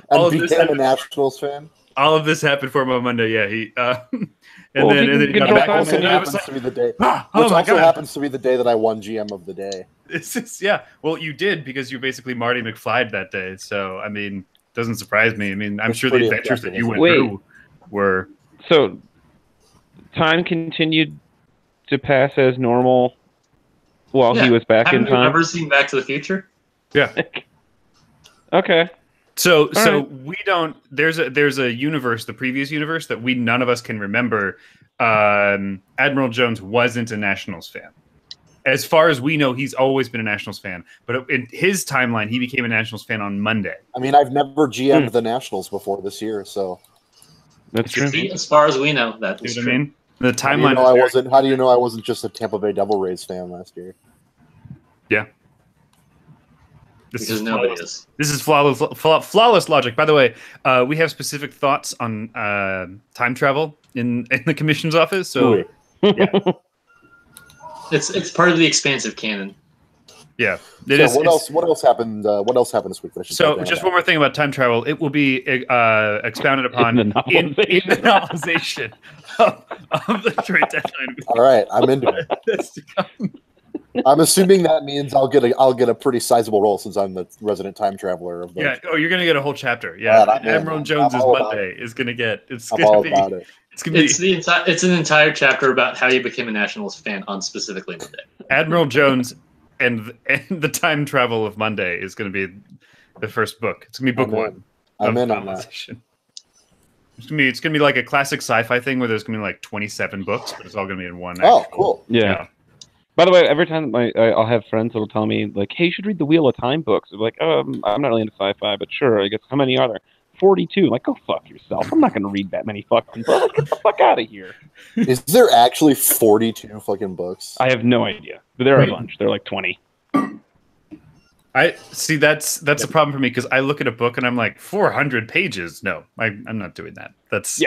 all of became a Nationals fan. All of this happened for him on Monday. Yeah, he Well, then he he can got control back time home Also and it happens was to like, be the day, oh which my also god, happens to be the day that I won GM of the day. this is yeah. Well, you did because you basically Marty McFly'd that day. So I mean, doesn't surprise me. I mean, I'm It's sure the pretty adventures that objective, you isn't went it? through were So, time continued to pass as normal while he Yeah. was back Haven't in you time. ever seen Back to the Future? yeah. Okay. So right. we don't. There's a universe, the previous universe that none of us can remember. Admiral Jones wasn't a Nationals fan. As far as we know, he's always been a Nationals fan. But in his timeline, he became a Nationals fan on Monday. I mean, I've never GM'd the Nationals before this year, so That's true. See, as far as we know, that is See what true. I mean? The how do you timeline. know is I very- wasn't? How do you know I wasn't just a Tampa Bay Devil Rays fan last year? Yeah. This Because is nobody flawless. is. This is flawless logic. By the way, we have specific thoughts on time travel in the commission's office. So Ooh. It's part of the expansive canon. Yeah. So what else? What else happened? What else happened this week? That I should So, talk about? just one more thing about time travel. It will be expounded upon In the in the novelization of the trade deadline. All right, I'm into it. That's to come. I'm assuming that means I'll get a pretty sizable role since I'm the resident time traveler of the. Yeah. Oh, you're gonna get a whole chapter. Yeah. Right, I'm in. Admiral Jones's I'm all about Monday is gonna get. It's I'm gonna all be. about it. It's gonna be. It's an entire chapter about how you became a Nationals fan on specifically Monday. Admiral Jones and the time travel of Monday is gonna be the first book. It's gonna be book I'm in. one. I'm of in on that. novelization. It's gonna be like a classic sci-fi thing where there's gonna be like 27 books, but it's all gonna be in one. Oh, actual- cool. Yeah. By the way, every time I'll have friends that'll tell me, like, hey, you should read the Wheel of Time books. I'm like, I'm not really into sci-fi, but sure, I guess. How many are there? 42. Like, go fuck yourself. I'm not going to read that many fucking books. Get the fuck out of here. Is there actually 42 fucking books? I have no idea. But there are a bunch. They're like 20. I see. That's the problem for me because I look at a book and I'm like 400 pages. No, I'm not doing that. That's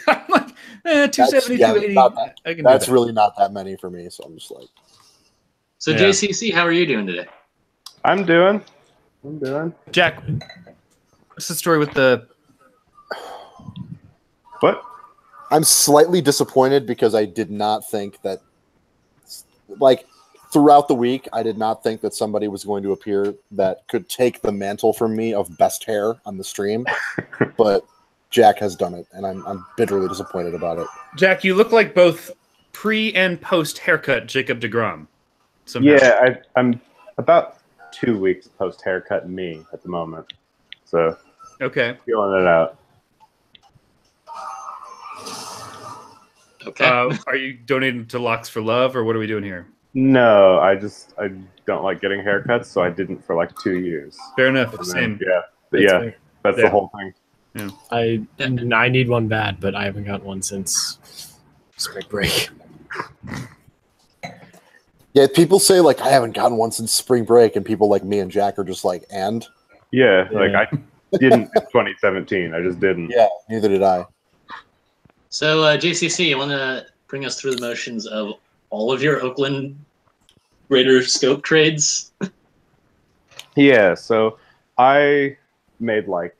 I'm like 270, 280. I can That's do that. really not that many for me. So I'm just like, So Yeah. JCC, how are you doing today? I'm doing. Jack, what's the story with the? What? I'm slightly disappointed because I did not think that, like, throughout the week, I did not think that somebody was going to appear that could take the mantle from me of best hair on the stream, but Jack has done it, and I'm bitterly disappointed about it. Jack, you look like both pre and post haircut Jacob deGrom. Somehow. Yeah, I'm about 2 weeks post haircut me at the moment, so Okay. feeling it out. Okay. Are you donating to Locks for Love, or what are we doing here? No, I don't like getting haircuts, so I didn't for like 2 years. Fair enough. And then, Same. yeah, but That's yeah, fair. that's Yeah. the whole thing. I need one bad, but I haven't got one since spring break. Yeah, people say, like, I haven't gotten one since spring break, and people like me and Jack are just like, and? Yeah, like Yeah. I didn't in 2017. I just didn't. Yeah, neither did I. So JCC, you want to bring us through the motions of all of your Oakland Raiders scope trades? Yeah, so I made like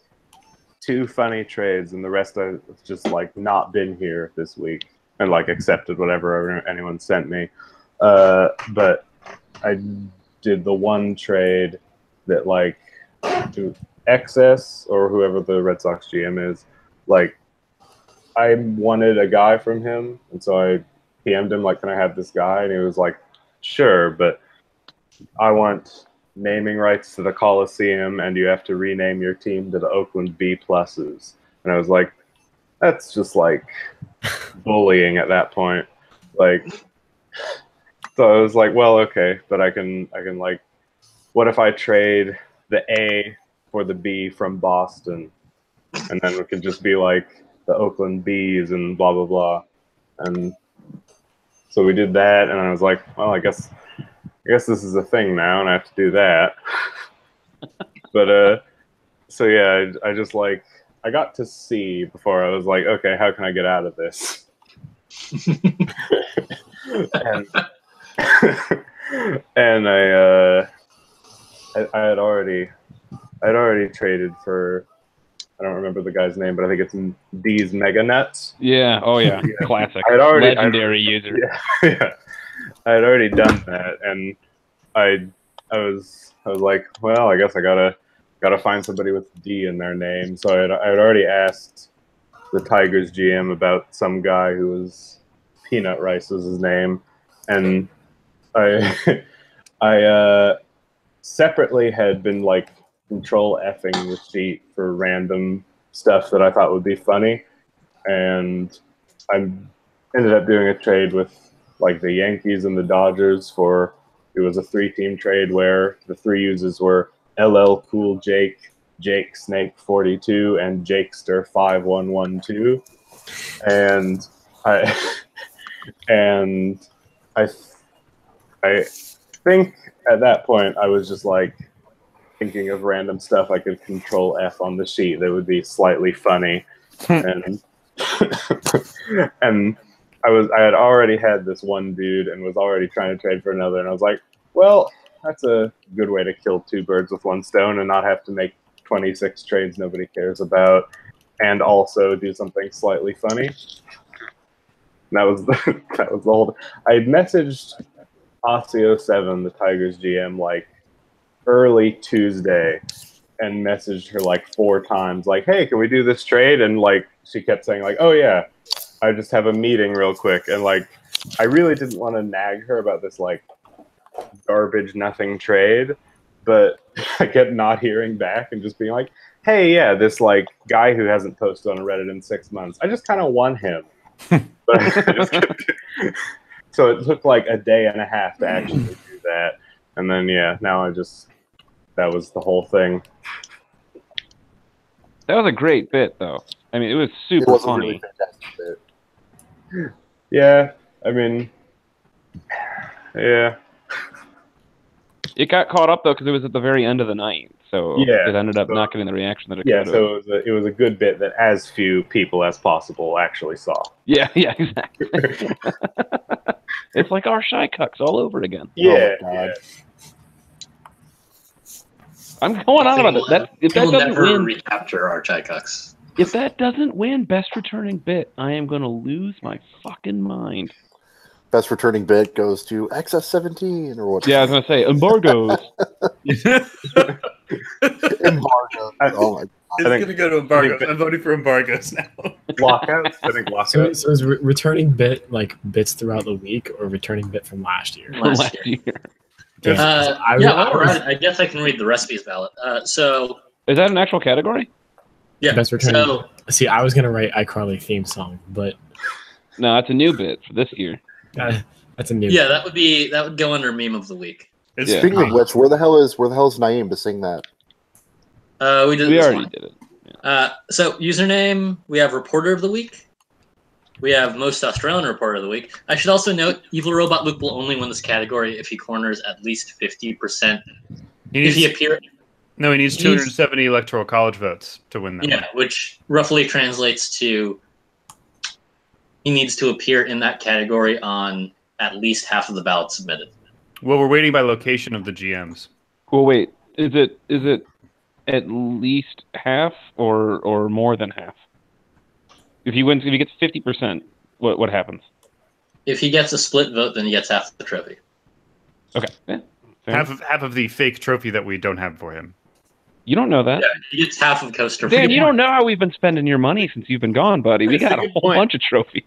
2 funny trades, and the rest I've just like not been here this week and like accepted whatever anyone sent me. But I did the one trade that like to excess or whoever the Red Sox GM is, like I wanted a guy from him, and so I PM'd him like, can I have this guy? And he was like, sure, but I want naming rights to the Coliseum, and you have to rename your team to the Oakland B pluses. And I was like, that's just like bullying at that point. Like, so I was like, well, okay, but I can like, what if I trade the A for the B from Boston, and then it could just be like the Oakland B's and blah blah blah. And so we did that, and I was like, well, I guess this is a thing now, and I have to do that. But so yeah, I just like I got to C before I was like, okay, how can I get out of this? and I had already traded for, I don't remember the guy's name, but I think it's D's Mega Nuts. Yeah. Oh, yeah. Classic. Legendary user. Yeah, I had already done that, and I was like, well, I guess I gotta find somebody with D in their name. So I had already asked the Tigers GM about some guy who was Peanut Rice was his name, and I separately had been like control effing the sheet for random stuff that I thought would be funny, and I ended up doing a trade with like the Yankees and the Dodgers for, it was a 3-team trade where the 3 uses were LL Cool Jake, Jake Snake 42, and Jakester 5112, and I think at that point I was just like thinking of random stuff I could control F on the sheet that would be slightly funny, and and I had already had this one dude and was already trying to trade for another, and I was like, Well, that's a good way to kill two birds with one stone and not have to make 26 trades nobody cares about, and also do something slightly funny. That was the whole. I had messaged Osio7, the Tigers GM, like early Tuesday, and messaged her like 4 times, like, "Hey, can we do this trade?" And like she kept saying, like, "Oh yeah, I just have a meeting real quick." And like, I really didn't want to nag her about this like garbage nothing trade, but I kept not hearing back and just being like, "Hey, yeah, this like guy who hasn't posted on Reddit in 6 months, I just kind of won him." But I just kept, so it took like a day and a half to actually do that, and then yeah, now that was the whole thing. That was a great bit, though. I mean, it was It super was a funny. really fantastic bit. Yeah, I mean, yeah, It got caught up though because it was at the very end of the night, so Yeah, it ended up so- not getting the reaction that it yeah. could have. So it was a good bit that as few people as possible actually saw. Yeah, exactly. It's like our shy cucks all over again. Yeah, God. yeah. I'm going on about that. If that We'll doesn't never win, recapture our Chikucks. if that doesn't win best returning bit, I am gonna lose my fucking mind. Best returning bit goes to XS17 or what? Yeah, I was gonna say embargoes. Embargo. Oh my God. It's think- gonna go to embargoes. I'm voting for embargoes now. Lockouts. I think So, lockouts. so is returning bit like bits throughout the week or returning bit from last year? Last year. Damn, I was- All right, I guess I can read the recipes ballot. So Is that an actual category? yeah, Best returning. so See, I was gonna write iCarly theme song, but No, it's a new bit for this year. that's a new. yeah, that would go under meme of the week. It's Yeah. Speaking of which, where the hell is Naeem to sing that? We did We this already one. did it. So username, we have reporter of the week. We have most Australian reporter of the week. I should also note, Evil Robot Luke will only win this category if he corners at least 50%. He If he needs, appear, no, he needs 270 electoral college votes to win that. yeah, which roughly translates to he needs to appear in that category on at least half of the ballot submitted. Well, we're waiting by location of the GMs. Well, wait. Is it at least half or more than half? If he gets 50%, what happens? If he gets a split vote, then he gets half the trophy. Okay. Yeah, fair Half enough. of the fake trophy that we don't have for him. You don't know that. Yeah, he gets half of Coaster. Dan, you don't know how we've been spending your money since you've been gone, buddy. We That's got a a good whole point. bunch of trophies.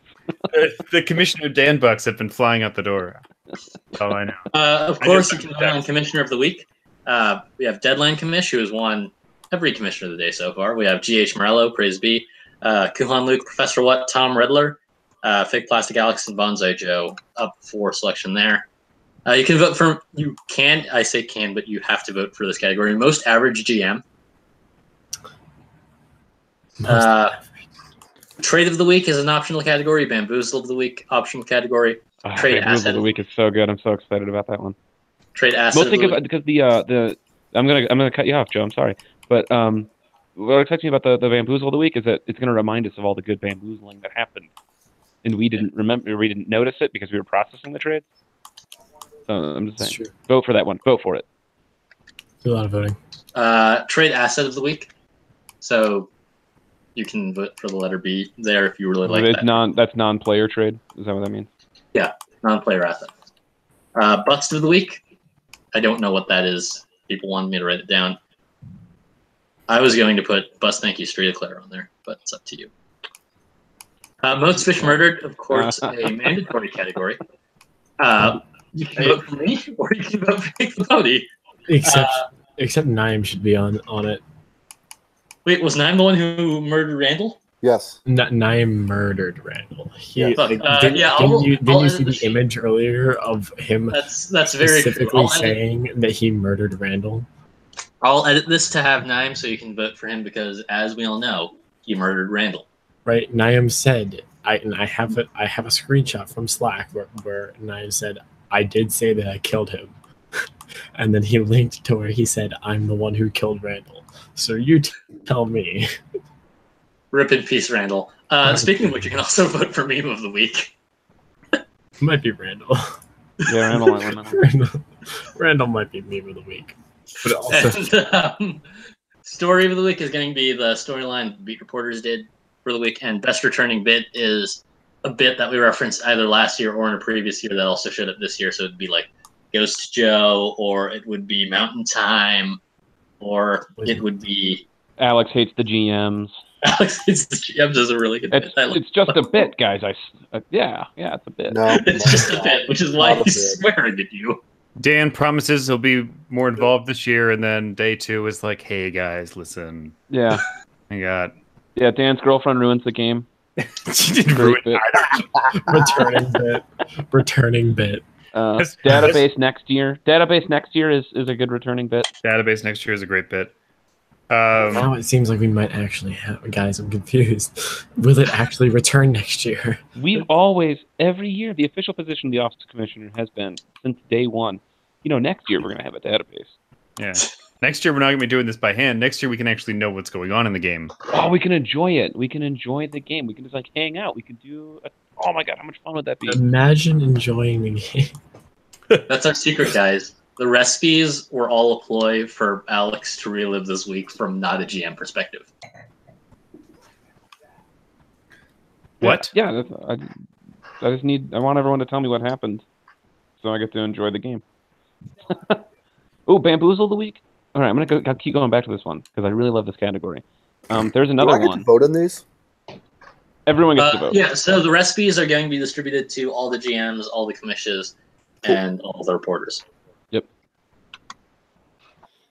The Commissioner Dan bucks have been flying out the door. That's all I know. Of I course, just- you can vote on Commissioner of the Week. We have Deadline Commish, who has won every Commissioner of the Day so far. We have G.H. Morello, praise be, Kuhan Luke, Professor What, Tom Redler, Fake Plastic Alex, and Bonsai Joe. Up for selection there. You can vote for, I say can, but you have to vote for this category. Most Average GM. Trade of the Week is an optional category. Bamboozle of the Week, optional category. Trade Bamboozle asset. of the week is so good. I'm so excited about that one. Trade asset Well, of think the of week. because the I'm gonna cut you off, Joe. I'm sorry, but what excites me about the bamboozle of the week is that it's gonna remind us of all the good bamboozling that happened, and we didn't notice it because we were processing the trades. So I'm just That's saying, true. vote for that one. Vote for it. Do a lot of voting. Trade asset of the week. So you can vote for the letter B there if you really like It's that. that's non-player trade. Is that what that means? Non-player asset. Bust of the week. I don't know what that is. People wanted me to write it down. I was going to put Bust Thank You Street Eclair on there, but it's up to you. Most fish murdered, of course, a mandatory category. You can vote for me, or you can vote for Nick the Pony. Except Naim should be on it. Wait, was Naim the one who murdered Randall? Yes. Naim murdered Randall. Yeah. Didn't I'll you edit see the this. image earlier of him That's very true. specifically saying that he murdered Randall? I'll edit this to have Naim so you can vote for him because, as we all know, he murdered Randall. Right? Naim said, I have a screenshot from Slack where Naim said, I did say that I killed him. And then he linked to where he said, I'm the one who killed Randall. So you tell me. Rip in peace, Randall. Speaking of which, you can also vote for Meme of the Week. Might be Randall. Yeah, Randall. Randall. Randall might be meme of the week, but also And, story of the week is going to be the storyline beat reporters did for the week, and best returning bit is a bit that we referenced either last year or in a previous year that also showed up this year. So it'd be like Ghost Joe, or it would be Mountain Time, or it would be Alex hates the GMs. Alex hates the GMs is a really good bit. It's just a bit, guys. Yeah, it's a bit. No, It's just a bit, which is why Not a he's bit. swearing at you. Dan promises he'll be more involved this year, and then day 2 is like, hey guys, listen, Yeah, I got. yeah. Dan's girlfriend ruins the game. She didn't ruin Great bit. returning bit. Database next year. Database next year is a good returning bit. Database next year is a great bit. Now it seems like we might actually have. Guys, I'm confused. Will it actually return next year? We've always, every year, the official position of the office of commissioner has been since day one. Next year we're going to have a database. Yeah. Next year we're not going to be doing this by hand. Next year we can actually know what's going on in the game. Oh, we can enjoy it. We can enjoy the game. We can just like hang out. We can do. Oh my god, how much fun would that be? Imagine enjoying the game. That's our secret, guys. The recipes were all a ploy for Alex to relive this week from not a GM perspective. What? Yeah, I just need. I want everyone to tell me what happened, so I get to enjoy the game. Oh, Bamboozle of the week. All right, I'm gonna keep going back to this one because I really love this category. There's Do I another get to one. vote on these? Everyone gets to vote. Yeah, so the recipes are going to be distributed to all the GMs, all the commissions, and all the reporters.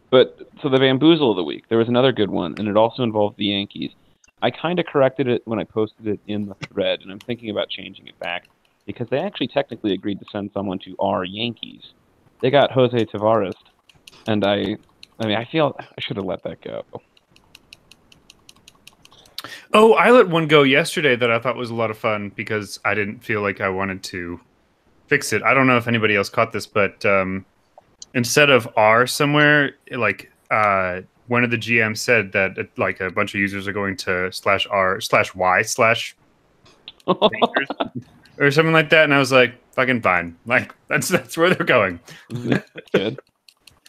But so the Bamboozle of the week, there was another good one, and it also involved the Yankees. I kind of corrected it when I posted it in the thread, and I'm thinking about changing it back because they actually technically agreed to send someone to our Yankees. They got Jose Tavares, and I feel I should have let that go. Oh, I let one go yesterday that I thought was a lot of fun because I didn't feel like I wanted to fix it. I don't know if anybody else caught this, but instead of R somewhere, like one of the GMs said that like a bunch of users are going to /R/Y/ dangerous or something like that, and I was like, fucking fine. Like that's where they're going. That's good.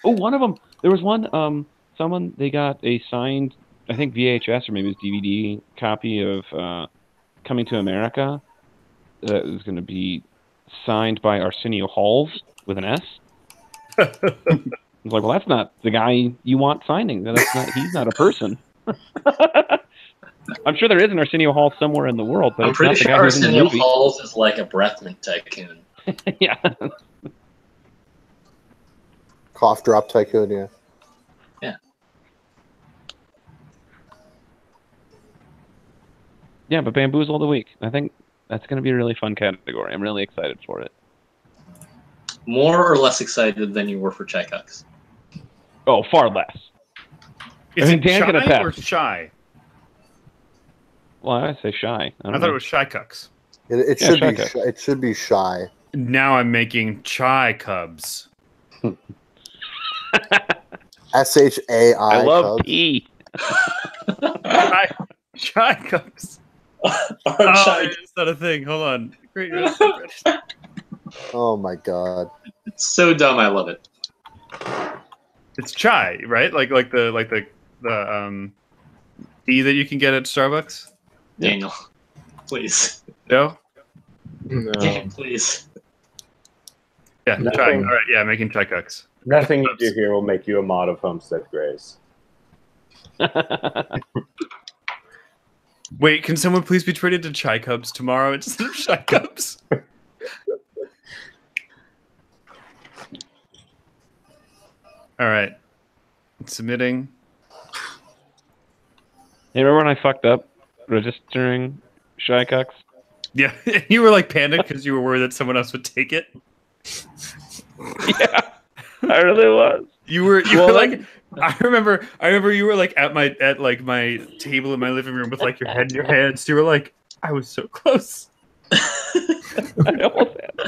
Oh, one of them. There was one. Someone they got a signed, I think VHS or maybe it was DVD copy of Coming to America. That was going to be signed by Arsenio Halls with an S. I was like, well, that's not the guy you want signing. That's not. He's not a person. I'm sure there is an Arsenio Hall somewhere in the world, but I'm it's pretty not the sure guy who's in the Arsenio movie. Halls is like a breath mint tycoon. Yeah. Cough drop tycoon, yeah. Yeah, but Bamboozle of the Week. I think that's going to be a really fun category. I'm really excited for it. More or less excited than you were for Chai-Cucks? Oh, far less. Is I it mean, Dan can shy attest. or shy? Well, I say shy. I thought it was shy cucks. It Yeah, should Shy be. Cucks. It should be shy. Now I'm making chai cubs. SHAI. I love Cubs. P. Chai cups. Oh, it's not a thing. Hold on. Great. Oh my god. It's so dumb, I love it. It's chai, right? Like the tea that you can get at Starbucks. Yeah. Daniel, please. No. Daniel, please. Yeah, Nothing. chai. All right. Yeah, making chai cucks. Nothing you do here will make you a mod of Homestead Grace. Wait, can someone please be traded to chai cubs tomorrow instead of chai cubs? All right. Submitting. Hey, remember when I fucked up registering Shy Cucks? Yeah, you were like panicked because you were worried that someone else would take it. Yeah, I really was. You were Well, like, I remember you were like at my table in my living room with like your head in your hands. You were like, I was so close. I almost had.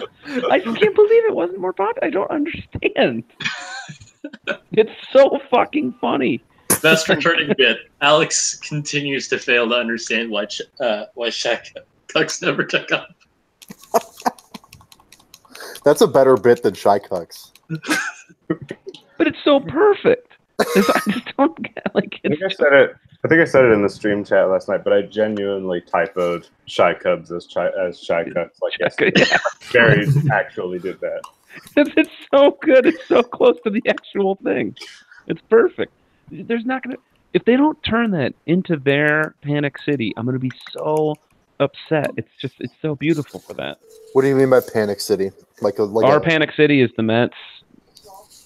I just can't believe it wasn't more popular. I don't understand. It's so fucking funny. Best returning bit. Alex continues to fail to understand why Chai-Cucks never took up. That's a better bit than Shy Cucks. But it's so perfect. I just don't get like I it's think I said it in the stream chat last night, but I genuinely typoed Shy Cubs as Shy Cuts. Like, yes, yeah. Barry actually did that. It's so good. It's so close to the actual thing. It's perfect. There's not gonna if they don't turn that into their Panic City, I'm gonna be so upset. It's so beautiful for that. What do you mean by Panic City? Our Panic City is the Mets.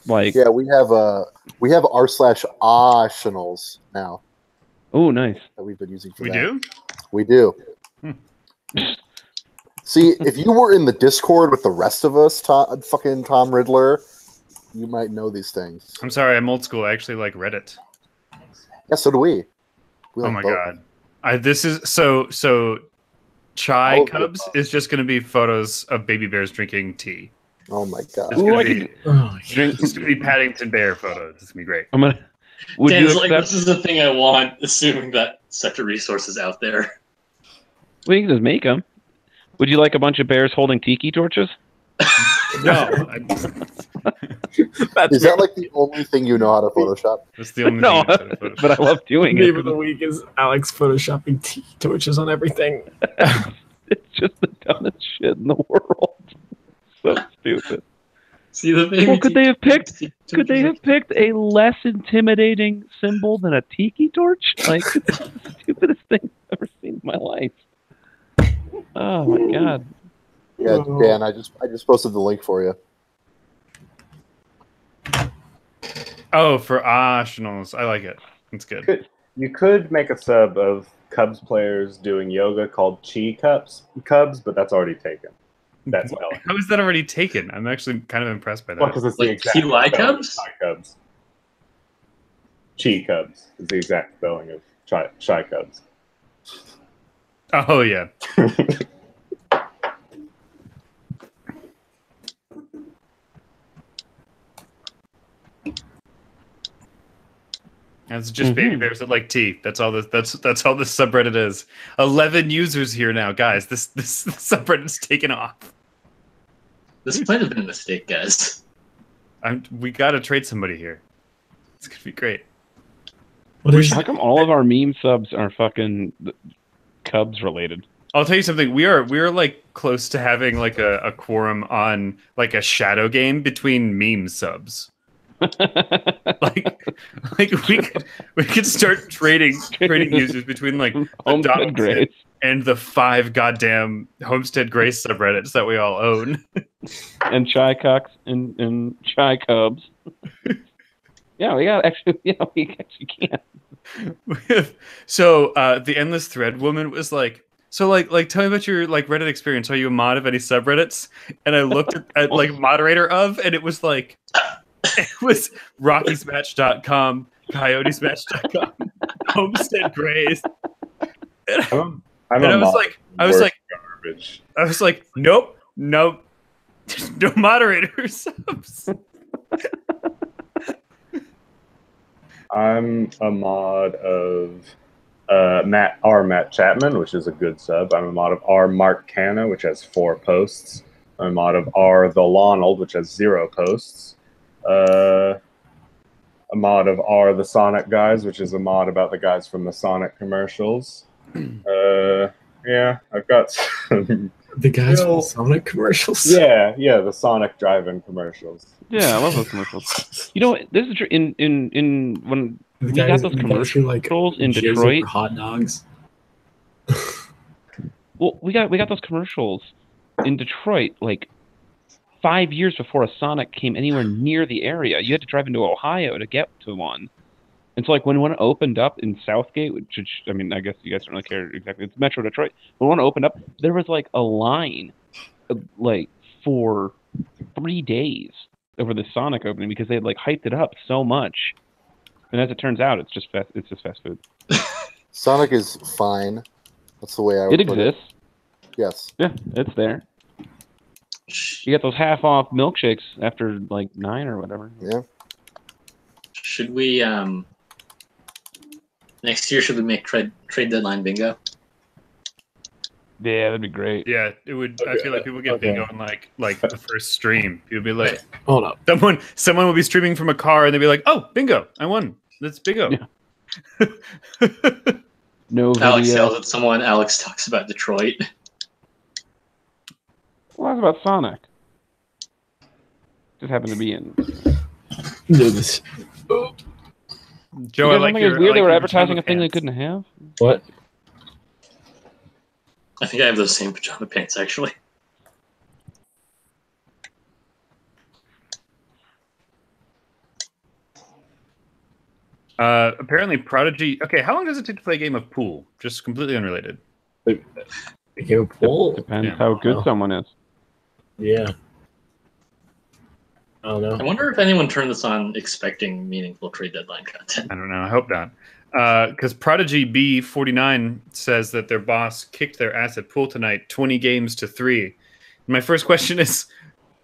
Like Yeah, we have r/Arsenals now oh nice. that we've been using for We that. do? We do. See, if you were in the Discord with the rest of us, fucking Tom Riddler, you might know these things. I'm sorry, I'm old school. I actually like Reddit. Yeah, so do we. Oh my god. This is so Chai All of Cubs it. is just gonna be photos of baby bears drinking tea. Oh my god. It's Ooh, gonna I be could- Oh, it's gonna be Paddington Bear photos. It's gonna be great. I'm gonna would Dan's you like, accept this is the thing I want, assuming that such a resource is out there. we can just make them. Would you like a bunch of bears holding tiki torches? No, that's Is that like the only thing you know how to Photoshop? that's the only No, thing I said photos. but I love doing name it. of the week is Alex photoshopping torches on everything. It's just the dumbest shit in the world. So stupid. See the baby. Well, could they have picked? tea- Could they have picked a less intimidating symbol than a tiki torch? Like, it's the stupidest thing I've ever seen in my life. Oh my god. Yeah, Dan, I just posted the link for you. Oh, for Arsenals. I like it. It's good. You could make a sub of Cubs players doing yoga called Chi Cubs, but that's already taken. That's spelling. How is that already taken? I'm actually kind of impressed by that. Well, because it's the Like exact QI spelling of Cubs? Chi Cubs. Chi Cubs is the exact spelling of Shy Cubs. Oh yeah. It's just baby bears that like tea. That's all this. That's all this subreddit is. 11 users here now, guys. This subreddit's taken off. This might have been a mistake, guys. We gotta trade somebody here. It's gonna be great. What is How come all of our meme subs are fucking Cubs related? I'll tell you something. We are like close to having like a quorum on like a shadow game between meme subs. like we could start trading users between like the Homestead Donaldson Grace. and the 5 goddamn Homestead Grace subreddits that we all own. And Shy Cocks and Shy Cubs. Yeah, we actually can. So the endless thread woman was like, so like tell me about your like Reddit experience. Are you a mod of any subreddits? And I looked at like moderator of, and it was like it was RockySmatch.com, CoyotesMatch.com, Homestead Grace. I'm And I was like, garbage. I was like, nope, no moderator subs. I'm a mod of Matt Chapman, which is a good sub. I'm a mod of R Mark Canna, which has 4 posts. I'm a mod of R the Lonald, which has 0 posts. A mod of R the Sonic Guys, which is a mod about the guys from the Sonic commercials. Yeah, I've got some. the guys from Sonic commercials? Yeah, the Sonic drive-in commercials. Yeah, I love those commercials. You know, this is true. In when The we guys, got those the guys who, commercials in jizz Detroit. over hot dogs. Well, we got those commercials in Detroit like 5 years before a Sonic came anywhere near the area. You had to drive into Ohio to get to one. And so, like, when one opened up in Southgate, which I mean, I guess you guys don't really care exactly. It's Metro Detroit. When one opened up, there was like a line, like for 3 days over the Sonic opening because they had like hyped it up so much. And as it turns out, it's just fast food. Sonic is fine. That's the way I would It put exists. it. Yes. Yeah, it's there. You get those half-off milkshakes after like 9 or whatever. Yeah. Should we next year should we make trade deadline bingo? Yeah, that'd be great. Yeah, it would. I Okay, feel like people get okay. bingo in like the first stream. People be like, Hold up. someone will be streaming from a car and they'll be like, "Oh, bingo! I won. That's bingo." Yeah. No Alex video. yells at someone. Alex talks about Detroit. Well, that's about Sonic. Just happened to be in. No, this. Joe, You I guys like don't think your. it's weird I they like were your advertising pajama a thing they pants. couldn't have? What? I think I have those same pajama pants actually. Apparently, Prodigy. Okay, how long does it take to play a game of pool? Just completely unrelated. The game of pool? Depends Yeah. how good Wow. someone is. Yeah. I don't I know. wonder if anyone turned this on expecting meaningful trade deadline content. I don't know. I hope not. Because Prodigy B49 says that their boss kicked their ass at pool tonight, 20 games to 3. My first question is,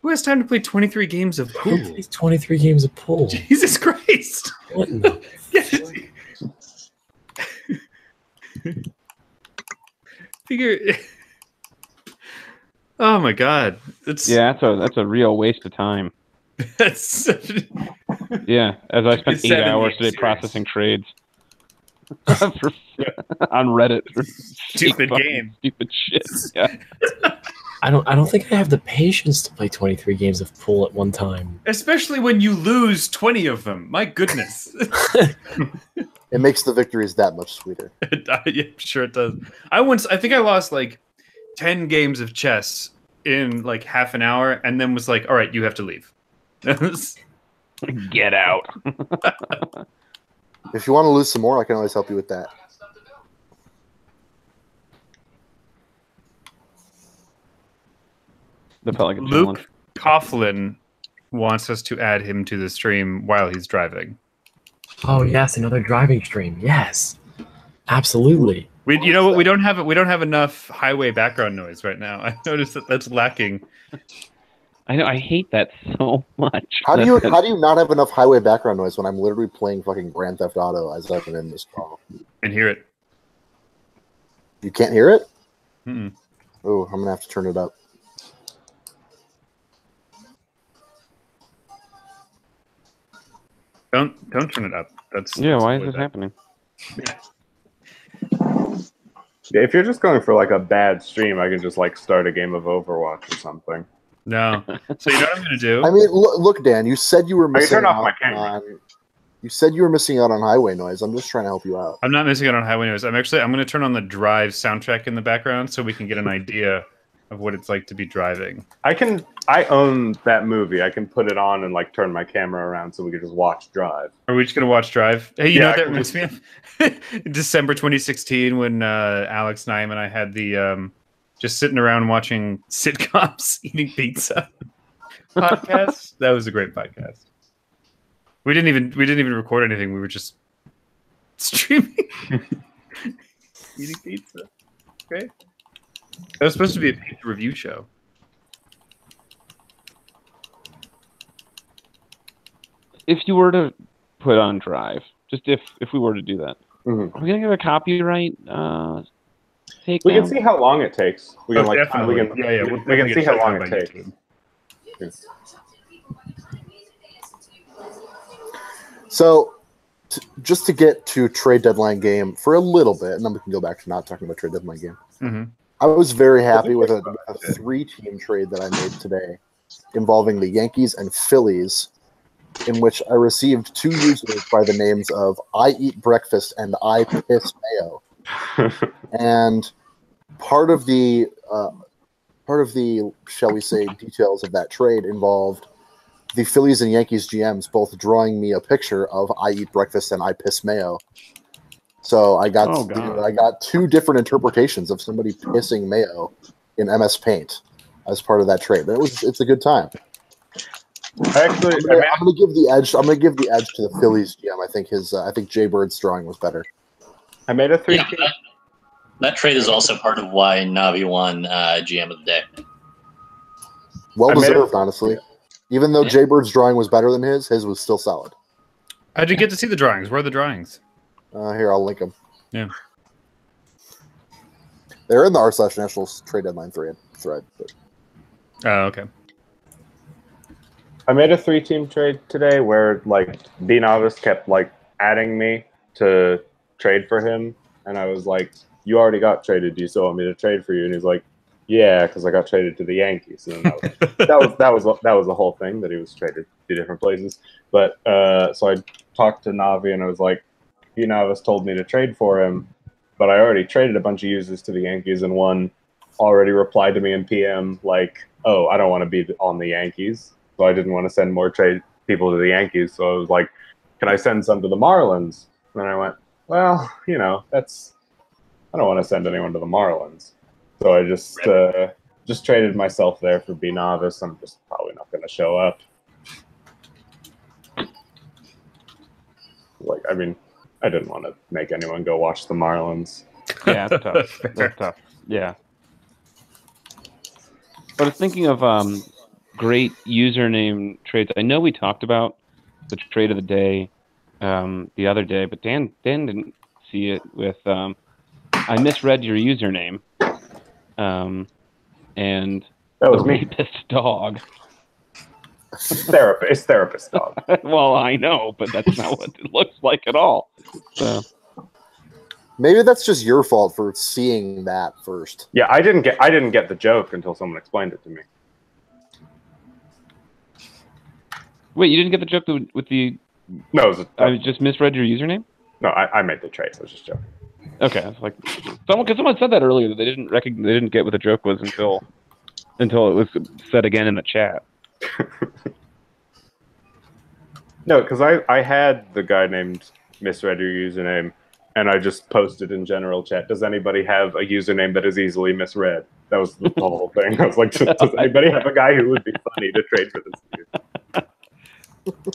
who has time to play 23 games of Who pool? plays 23 games of pool? Jesus Christ! What in the Figure. Oh my God! It's Yeah, that's a real waste of time. That's such a, Yeah, as I spent It's 8 7 hours games today series. processing trades on Reddit for stupid fucking game. stupid shit. Yeah. I don't think I have the patience to play 23 games of pool at one time. Especially when you lose 20 of them. My goodness. It makes the victories that much sweeter. Yeah, sure it does. I think I lost like 10 games of chess in like half an hour, and then was like, "All right, you have to leave." Get out. If you want to lose some more, I can always help you with that. That felt like a Luke challenge. Coughlin wants us to add him to the stream while he's driving. Oh yes, another driving stream. Yes, absolutely. You know what? We don't have enough highway background noise right now. I noticed that that's lacking. I know. I hate that so much. How do you not have enough highway background noise when I'm literally playing fucking Grand Theft Auto as I've been in this call? And hear it. You can't hear it? Mm-mm. Oh, I'm gonna have to turn it up. Don't turn it up. That's Why is avoid this that. happening? Yeah, if you're just going for like a bad stream, I can just like start a game of Overwatch or something. No. So you know what I'm gonna do? I mean, look, Dan. You said you were I can missing turn off out my camera. on. You said you were missing out on highway noise. I'm just trying to help you out. I'm not missing out on highway noise. I'm going to turn on the Drive soundtrack in the background so we can get an idea of what it's like to be driving. I own that movie. I can put it on and like turn my camera around so we can just watch Drive. Are we just going to watch Drive? Hey, you know Yeah, what that I can reminds me of? December 2016 when Alex Naim and I had the just sitting around watching sitcoms, eating pizza podcast. That was a great podcast. We didn't even record anything. We were just streaming, eating pizza. Okay. That was supposed to be a pizza review show. If you were to put on Drive, just if we were to do that, Mhm. are we gonna get a copyright take? We can see how long it takes. We can Definitely. we can, Yeah. we We'll can definitely see get how shut long down it by takes. YouTube. So, just to get to trade deadline game for a little bit, and then we can go back to not talking about trade deadline game. Mm-hmm. I was very happy with a 3-team trade that I made today involving the Yankees and Phillies, in which I received 2 users by the names of I Eat Breakfast and I Piss Mayo. And part of the shall we say details of that trade involved the Phillies and Yankees GMs both drawing me a picture of I Eat Breakfast and I Piss Mayo. So I got Oh, God. I got 2 different interpretations of somebody pissing mayo in MS Paint as part of that trade. But it's a good time. Actually, I'm gonna give the edge. I'm gonna give the edge to the Phillies GM. I think Jay Bird's drawing was better. I made a 3. Yeah, that trade is also part of why Navi won GM of the day. Well I made deserved, honestly. Even though Jay Bird's drawing was better than his was still solid. How'd you get to see the drawings? Where are the drawings? Here, I'll link them. Yeah. They're in the r/Nationals trade deadline thread. But Oh, okay. I made a 3-team trade today where like B Novice kept like adding me to trade for him, and I was like, "You already got traded. Do you still want me to trade for you?" And he's like, "Yeah, because I got traded to the Yankees." And that was the whole thing, that he was traded to different places. But so I talked to Navi and I was like, B Novice told me to trade for him, but I already traded a bunch of users to the Yankees, and one already replied to me in PM like, "Oh, I don't want to be on the Yankees." So I didn't want to send more trade people to the Yankees. So I was like, "Can I send some to the Marlins?" And then I went, "Well, I don't want to send anyone to the Marlins." So I just traded myself there for B Novice. I'm just probably not going to show up. Like, I mean, I didn't want to make anyone go watch the Marlins. Yeah, that's tough. That's tough. Yeah. But I was thinking of great username trades. I know we talked about the trade of the day the other day, but Dan didn't see it with I misread your username. And That was the me. rapist dog. It's therapist dog. Well, I know, but that's not what it looks like at all. So. maybe that's just your fault for seeing that first. Yeah, I didn't get the joke until someone explained it to me. Wait, you didn't get the joke with the? No, it was I just misread your username. no, I made the trade. I was just joking. Okay, I was like, someone said that earlier that they didn't get what the joke was until it was said again in the chat. No, because I had the guy named misread your username, and I just posted in general chat, "Does anybody have a username that is easily misread?" That was the whole thing. I was like, "Does anybody have a guy who would be funny to trade for this dude?"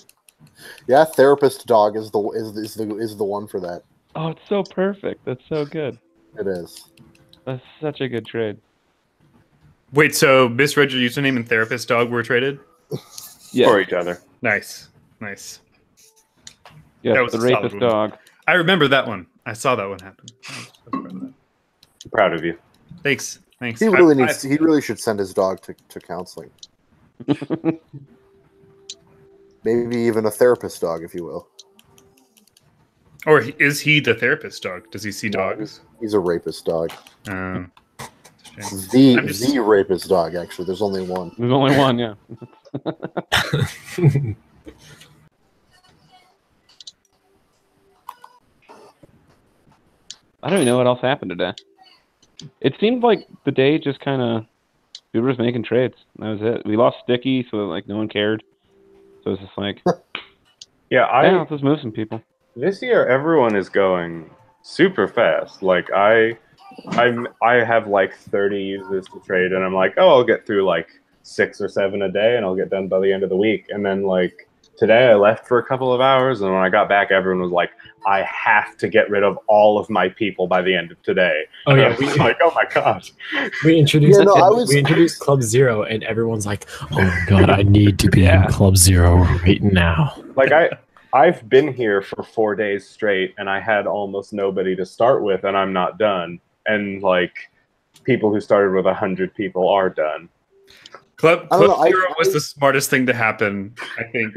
Yeah, therapist dog is the one for that. Oh, it's so perfect. That's so good. It is. That's such a good trade. Wait, so misread your username and therapist dog were traded? Yeah. For each other. Nice. Yeah, That was the a solid rapist one. dog. I remember that one. I saw that one happen. I was proud of that. I'm proud of you. Thanks. He really should send his dog to counseling. Maybe even a therapist dog, if you will. Or is he the therapist dog? Does he see No, dogs? He's a rapist dog. It's a shame. The rapist dog, actually. There's only one. There's only one, yeah. I don't even know what else happened today. It seemed like the day just kind of we were just making trades. That was it. We lost Sticky, so like no one cared. So it's just like, Yeah, let's just move some people. This year everyone is going super fast. Like I have like 30 users to trade, and I'm like, oh, I'll get through like 6 or 7 a day, and I'll get done by the end of the week. And then like today I left for a couple of hours, and when I got back, everyone was like, I have to get rid of all of my people by the end of today. Oh, and yeah, I was like, oh my gosh. We introduced Club Zero, and everyone's like, "Oh my god, I need to be in Club Zero right now." Like I've been here for 4 days straight, and I had almost nobody to start with, and I'm not done. And like people who started with 100 people are done. Club Zero was the smartest thing to happen, I think,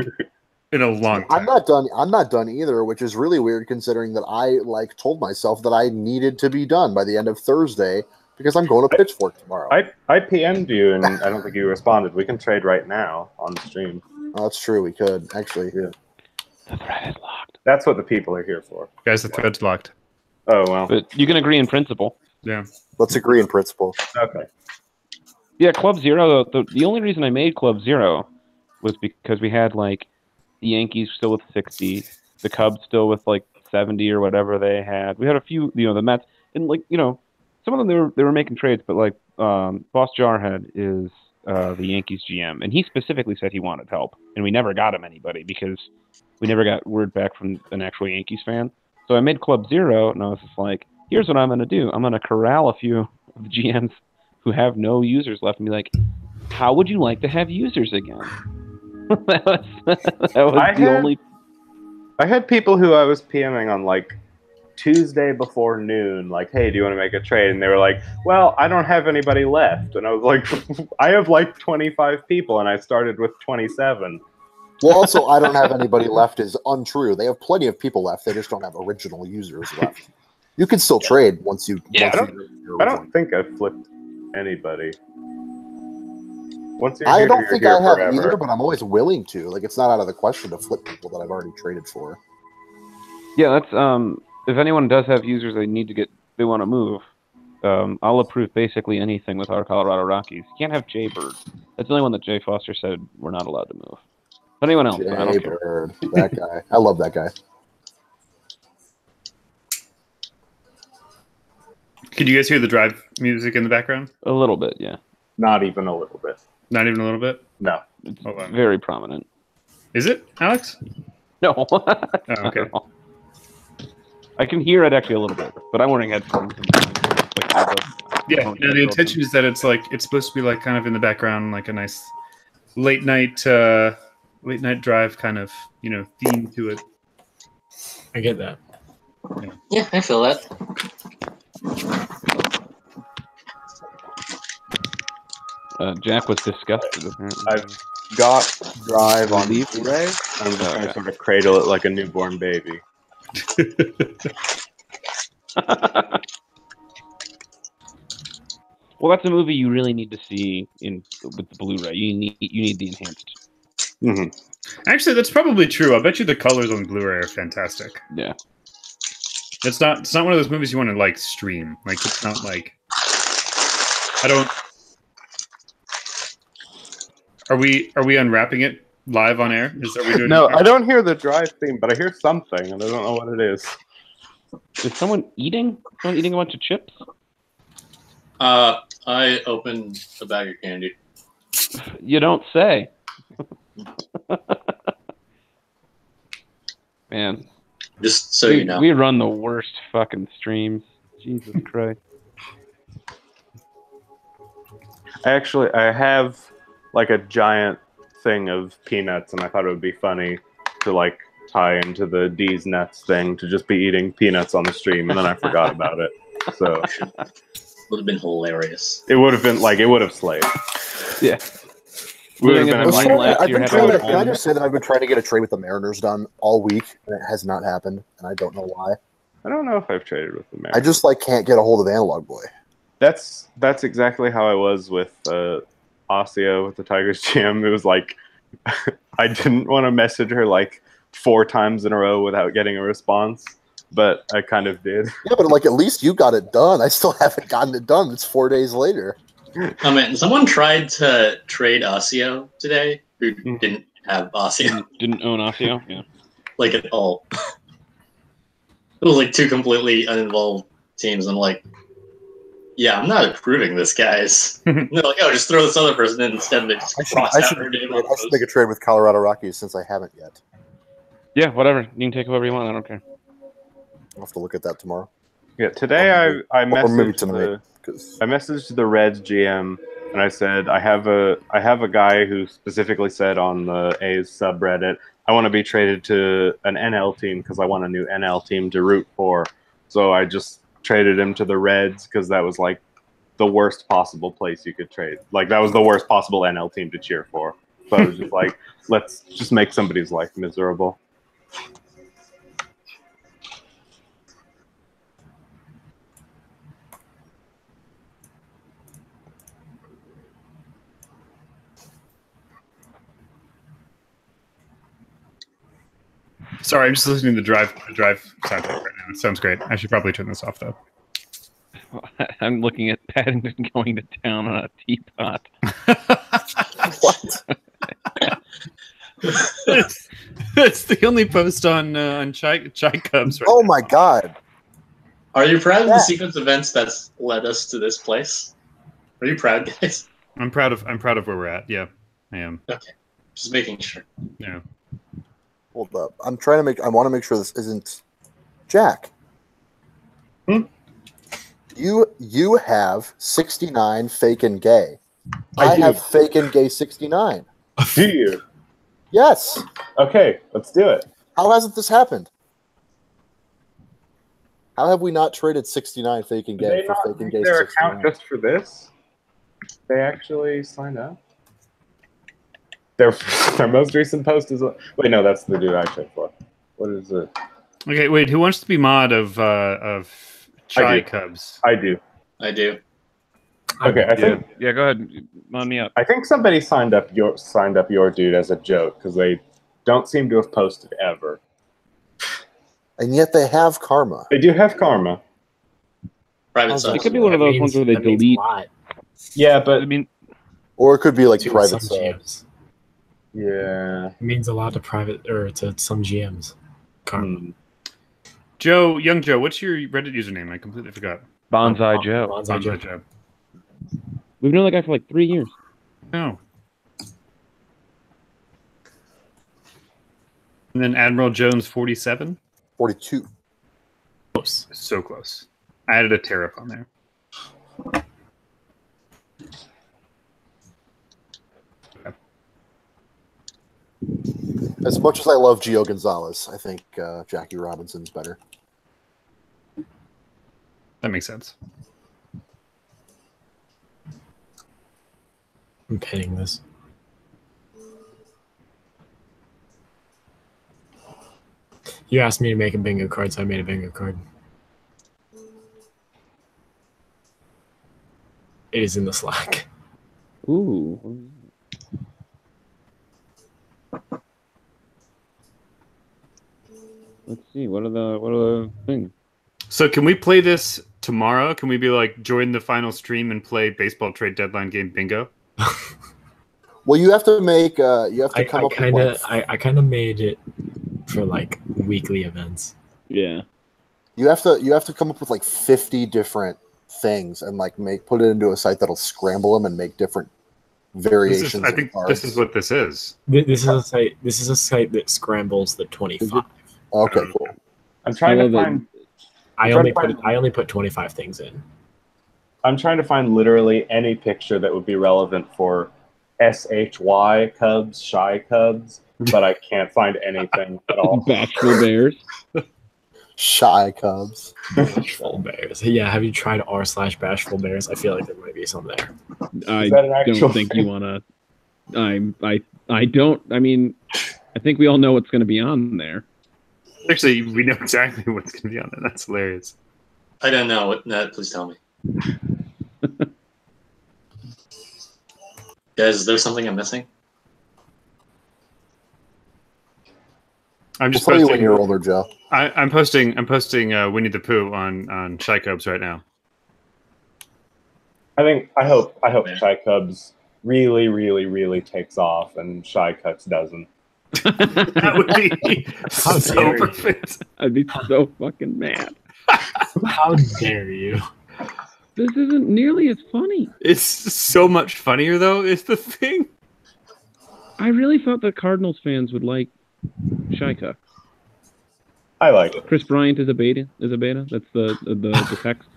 in a long time. I'm not done either, which is really weird considering that I told myself that I needed to be done by the end of Thursday because I'm going to Pitchfork tomorrow. I PM'd you, and I don't think you responded. We can trade right now on the stream. Oh, that's true. We could actually. Yeah. The thread is locked. That's what the people are here for. Guys, the thread's locked. Oh well. But you can agree in principle. Yeah. Let's agree in principle. Okay. Yeah, Club Zero. The only reason I made Club Zero was because we had like the Yankees still with 60, the Cubs still with like 70 or whatever they had. We had a few, the Mets, and like some of them they were making trades, but like Boss Jarhead is the Yankees GM, and he specifically said he wanted help, and we never got him anybody because we never got word back from an actual Yankees fan. So I made Club Zero, and I was just like, here's what I'm going to do. I'm going to corral a few of the GMs who have no users left and be like, how would you like to have users again? that was only. I had people who I was PMing on like Tuesday before noon, like, hey, do you want to make a trade? And they were like, well, I don't have anybody left. And I was like, I have like 25 people, and I started with 27. Well, also, I don't have anybody left is untrue. They have plenty of people left. They just don't have original users left. You can still trade once you. Yeah, I don't think I've flipped anybody. Once you're I here, don't you're think here I have forever. either, but I'm always willing to. Like, it's not out of the question to flip people that I've already traded for. Yeah, that's if anyone does have users they want to move, I'll approve basically anything with our Colorado Rockies. You can't have Jaybird. That's the only one that Jay Foster said we're not allowed to move. But anyone else, I don't care. Jaybird, that guy. I love that guy. Can you guys hear the drive music in the background? A little bit, yeah. Not even a little bit. Not even a little bit? No. It's Hold on. very prominent. Is it, Alex? No. okay. I can hear it actually a little bit, but I'm wearing headphones. Yeah, no, the intention is that it's supposed to be like kind of in the background, like a nice late night drive kind of, theme to it. I get that. Yeah, I feel that. Jack was disgusted. Apparently. I've got Drive on Leave? Blu-ray. I'm just going Okay. to sort of cradle it like a newborn baby. Well, that's a movie you really need to see with the Blu-ray. You need the enhanced. Mm-hmm. Actually, that's probably true. I bet you the colors on Blu-ray are fantastic. Yeah. It's not one of those movies you want to like stream. Like, it's not like I don't. Are we unwrapping it live on air? Are we doing No, it? I don't hear the Drive theme, but I hear something, and I don't know what it is. Is someone eating? Someone eating a bunch of chips? I opened a bag of candy. You don't say. Man. Just so you know. We run the worst fucking streams. Jesus Christ. I have like a giant thing of peanuts, and I thought it would be funny to like tie into the D's nuts thing to just be eating peanuts on the stream, and then I forgot about it. So Would have been hilarious. it would have slayed. Yeah. We would have Living been in in one like, life, I've you're been having trying a to, can I home. just say that I've been trying to get a trade with the Mariners done all week, and it has not happened, and I don't know why. I don't know if I've traded with the I just can't get a hold of Analog Boy. That's exactly how I was with Osseo with the Tigers GM. It was like I didn't want to message her like 4 times in a row without getting a response, but I kind of did. Yeah, but like at least you got it done. I still haven't gotten it done. It's 4 days later. Oh man, someone tried to trade Osseo today who didn't have Osseo Didn't own Osseo? Yeah. like at all. It was like 2 completely uninvolved teams. I'm like, yeah, I'm not approving this, guys. And they're like, oh, just throw this other person in instead of just cross I out should her name. I should make a trade with Colorado Rockies since I haven't yet. Yeah, whatever. You can take whoever you want. I don't care. I'll have to look at that tomorrow. Yeah, today I Or maybe messaged tonight. 'Cause I messaged the Reds GM and I said I have a guy who specifically said on the A's subreddit I want to be traded to an NL team because I want a new NL team to root for. So I just traded him to the Reds because that was like the worst possible place you could trade. Like that was the worst possible NL team to cheer for. So I was just like, let's just make somebody's life miserable. Sorry, I'm just listening to the drive soundtrack right now. It sounds great. I should probably turn this off though. I'm looking at Paddington going to town on a teapot. what? That's the only post on Chai Cubs right Oh now. my god! Are you proud of Yeah. the sequence of events that's led us to this place? Are you proud, guys? I'm proud of where we're at. Yeah, I am. Okay, just making sure. Yeah. Hold up. I want to make sure this isn't Jack. You have 69 fake and gay. I do. have fake and gay 69. Do you? Yes. Okay, let's do it. How hasn't this happened? How have we not traded 69 fake and Did gay they for not fake and make gay their 69? account just for this? They actually signed up. Their most recent post is wait, no, that's the dude I checked for. What is it? Okay, wait. Who wants to be mod of Chai do. Cubs? I do. I do. Okay, I think Yeah, go ahead. Mod me up. I think somebody signed up your dude as a joke because they don't seem to have posted ever. And yet they have karma. They do have karma. Private It subs. It could be one of those ones where they that means delete. a lot Yeah, I but mean, Or it could be like to private some subs. GMs. yeah. It means a lot to private or to some GMs. Karma. Joe, young Joe, what's your Reddit username? I completely forgot. Bonsai Joe. Bonsai Joe. Joe. We've known that guy for like 3 years. No. And then Admiral Jones 47. 42. Close. So close. I added a tariff on there. As much as I love Gio Gonzalez, I think Jackie Robinson's better. That makes sense. I'm pinning this. You asked me to make a bingo card, so I made a bingo card. It is in the Slack. Ooh. Let's see. What are the things? So can we play this tomorrow? Can we be like join the final stream and play baseball trade deadline game bingo? Well, you have to make. You have to come up with like, I kind of made it for like weekly events. Yeah. you have to come up with like 50 different things and like put it into a site that'll scramble them and make different variations. I think this is what this is. This is a site. This is a site that scrambles the 25. Okay, cool. I'm trying to Although find. I trying only to put find- I only put 25 things in. I'm trying to find literally any picture that would be relevant for SHY Cubs, Shy Cubs, but I can't find anything at all. Bashful Bears. Shy Cubs. Bashful Bears. Yeah, have you tried r/Bashful Bears? I feel like there might be some there. I Is that an actual don't think thing? you want to. I don't. I mean, I think we all know what's going to be on there. Actually, we know exactly what's going to be on it. That's hilarious. I don't know. What? No, please tell me. Guys, is there something I'm missing? I'm just We'll tell you when posting. you're older, Joe. I'm posting Winnie the Pooh on Shy Cubs right now. I hope Yeah. Shy Cubs really, really, really takes off and Shy Cuts doesn't. That would be How so dare you. perfect. I'd be so fucking mad. How dare you? This isn't nearly as funny. It's so much funnier though. Is the thing. I really thought that Cardinals fans would like Shika. I like it. Chris Bryant is a beta. That's the text.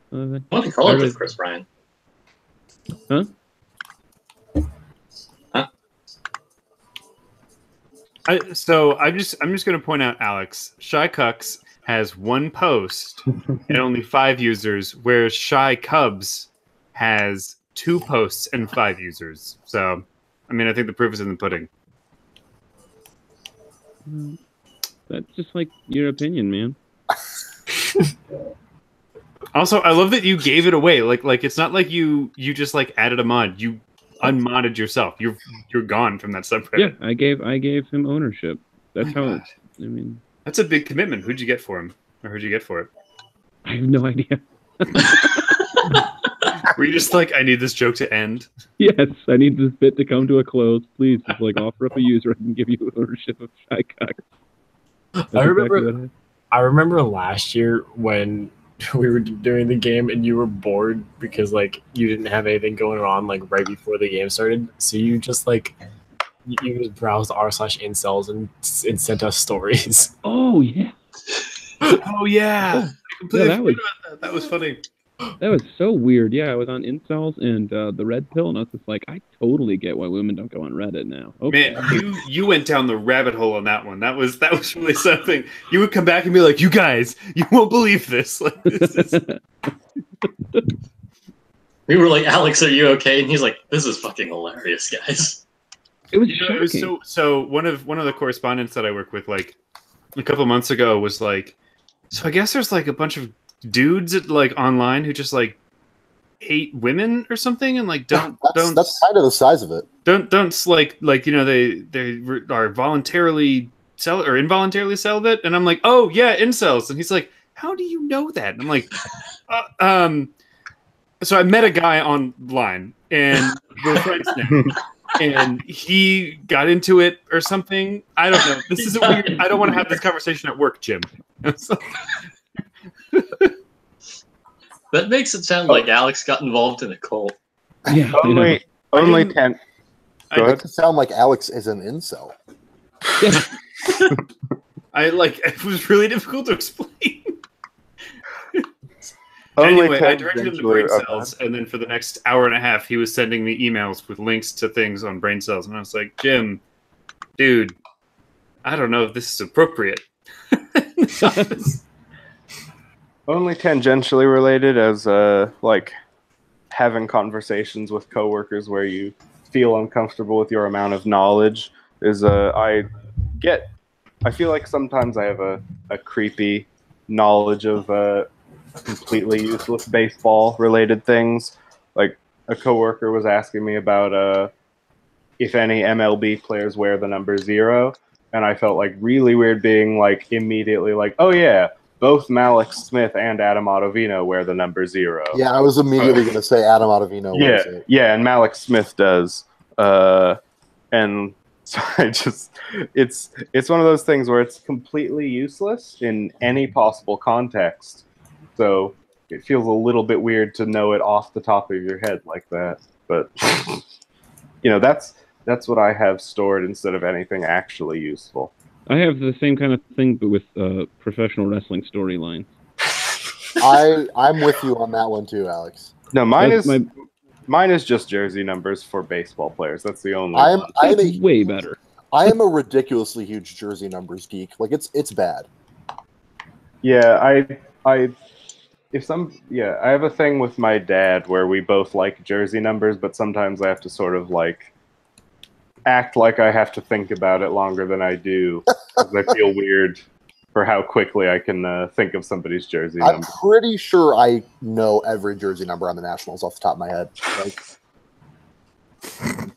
What do you call it with Chris Bryant? Huh? I'm just going to point out, Alex. Shy Cucks has one post and only 5 users, whereas Shy Cubs has 2 posts and 5 users. So, I mean, I think the proof is in the pudding. That's just like your opinion, man. Also, I love that you gave it away. Like it's not like you just like added a mod. You unmodded yourself. You're gone from that subreddit. Yeah, I gave him ownership. That's My how. God. I mean, That's a big commitment. Who'd you get for him? Or who'd you get for it? I have no idea. Were you just like, I need this joke to end? Yes, I need this bit to come to a close. Please, just like offer up a user I can give you ownership of Shy Cock. That's I remember. exactly what I remember last year when we were doing the game and you were bored because like you didn't have anything going on like right before the game started. So you just like you just browsed r/incels and sent us stories. Oh yeah. Oh yeah. I completely Yeah, that was- forgot about that. That was funny. That was so weird. Yeah, I was on incels and the red pill, and I was just like, I totally get why women don't go on Reddit now. Okay. Man, you went down the rabbit hole on that one. That was really something. You would come back and be like, "You guys, you won't believe this." Like, this is... We were like, "Alex, are you okay?" And he's like, "This is fucking hilarious, guys." It was It was shocking. so. One of the correspondents that I work with, like a couple months ago, was like, "So I guess there's like a bunch of dudes at, like online who just like hate women or something, and like don't That's kind of the size of it. don't like they are voluntarily or involuntarily celibate." And I'm like, "Oh yeah, incels." And he's like, "How do you know that?" And I'm like, so I met a guy online and we're friends now, and he got into it or something. I don't know. This is a weird. I don't want to have this conversation at work, Jim. That makes it sound like Alex got involved in a cult. Yeah. Only I 10. I Go It ahead. could sound like Alex is an incel. It was really difficult to explain. Only Anyway, I 10 directed him to eventually Brain are Cells, and then for the next hour and a half, he was sending me emails with links to things on Brain Cells, and I was like, "Jim, dude, I don't know if this is appropriate." only tangentially related, as like having conversations with coworkers where you feel uncomfortable with your amount of knowledge is I feel like sometimes I have a creepy knowledge of completely useless baseball related things. Like a coworker was asking me about if any MLB players wear the number 0, and I felt like really weird being like immediately like, "Oh yeah, both Malik Smith and Adam Ottavino wear the number 0." Yeah, I was immediately going to say Adam Ottavino. Yeah, wears it. yeah, and Malik Smith does. And so it's one of those things where it's completely useless in any possible context. So it feels a little bit weird to know it off the top of your head like that. But that's what I have stored instead of anything actually useful. I have the same kind of thing, but with professional wrestling storyline. I'm with you on that one too, Alex. No, mine That's is just jersey numbers for baseball players. That's the only I'm one. That's way better. I am a ridiculously huge jersey numbers geek. Like it's bad. Yeah, I have a thing with my dad where we both like jersey numbers, but sometimes I have to sort of like act like I have to think about it longer than I do, because I feel weird for how quickly I can think of somebody's jersey I'm number. pretty sure I know every jersey number on the Nationals off the top of my head. Like,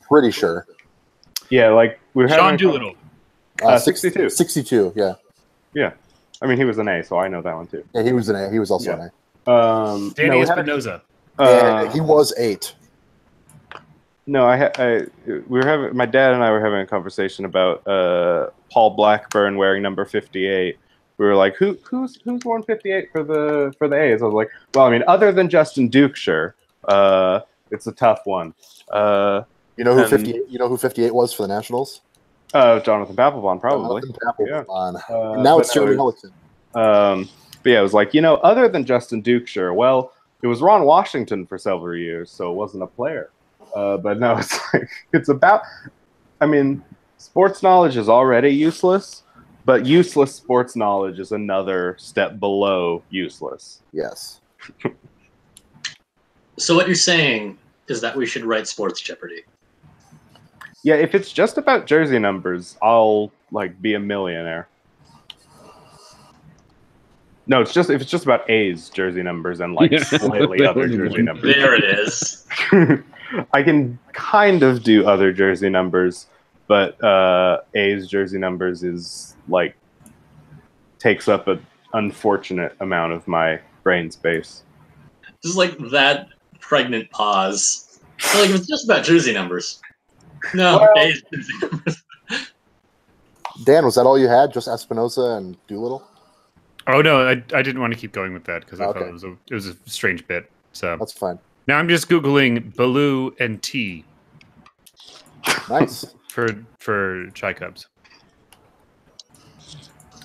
pretty sure. Yeah, like we were Sean having Doolittle. 62. 62, yeah. I mean, he was an A, so I know that one too. Yeah, he was an A. He was also Yeah. an A. Danny no, we had Espinoza. And he was 8. No, we were having, my dad and I were having a conversation about Paul Blackburn wearing number 58. We were like, who's worn 58 for the A's? I was like, well, I mean, other than Justin Dukeshire, it's a tough one. You know who and- 58? You know who 58 was for the Nationals? Jonathan Papelbon, probably. Jonathan Papelbon. Yeah. And now but it's Jeremy no, Hellickson. But yeah, it was like, other than Justin Dukeshire, well, it was Ron Washington for several years, so it wasn't a player. But no, it's like, it's about, I mean, sports knowledge is already useless, but useless sports knowledge is another step below useless. Yes. So what you're saying is that we should write Sports Jeopardy. Yeah, if it's just about jersey numbers, I'll like be a millionaire. No, if it's just about A's jersey numbers and like Yeah, slightly that other would be jersey one. numbers. There it is. I can kind of do other jersey numbers, but A's jersey numbers is like takes up an unfortunate amount of my brain space. Just like that pregnant pause. So, like, if it's just about jersey numbers. No, Well- A's jersey numbers. Dan, was that all you had? Just Espinosa and Doolittle? Oh no, I didn't want to keep going with that because I thought Okay. it was a strange bit. So That's fine. now I'm just googling Baloo and tea Nice. for chai cups.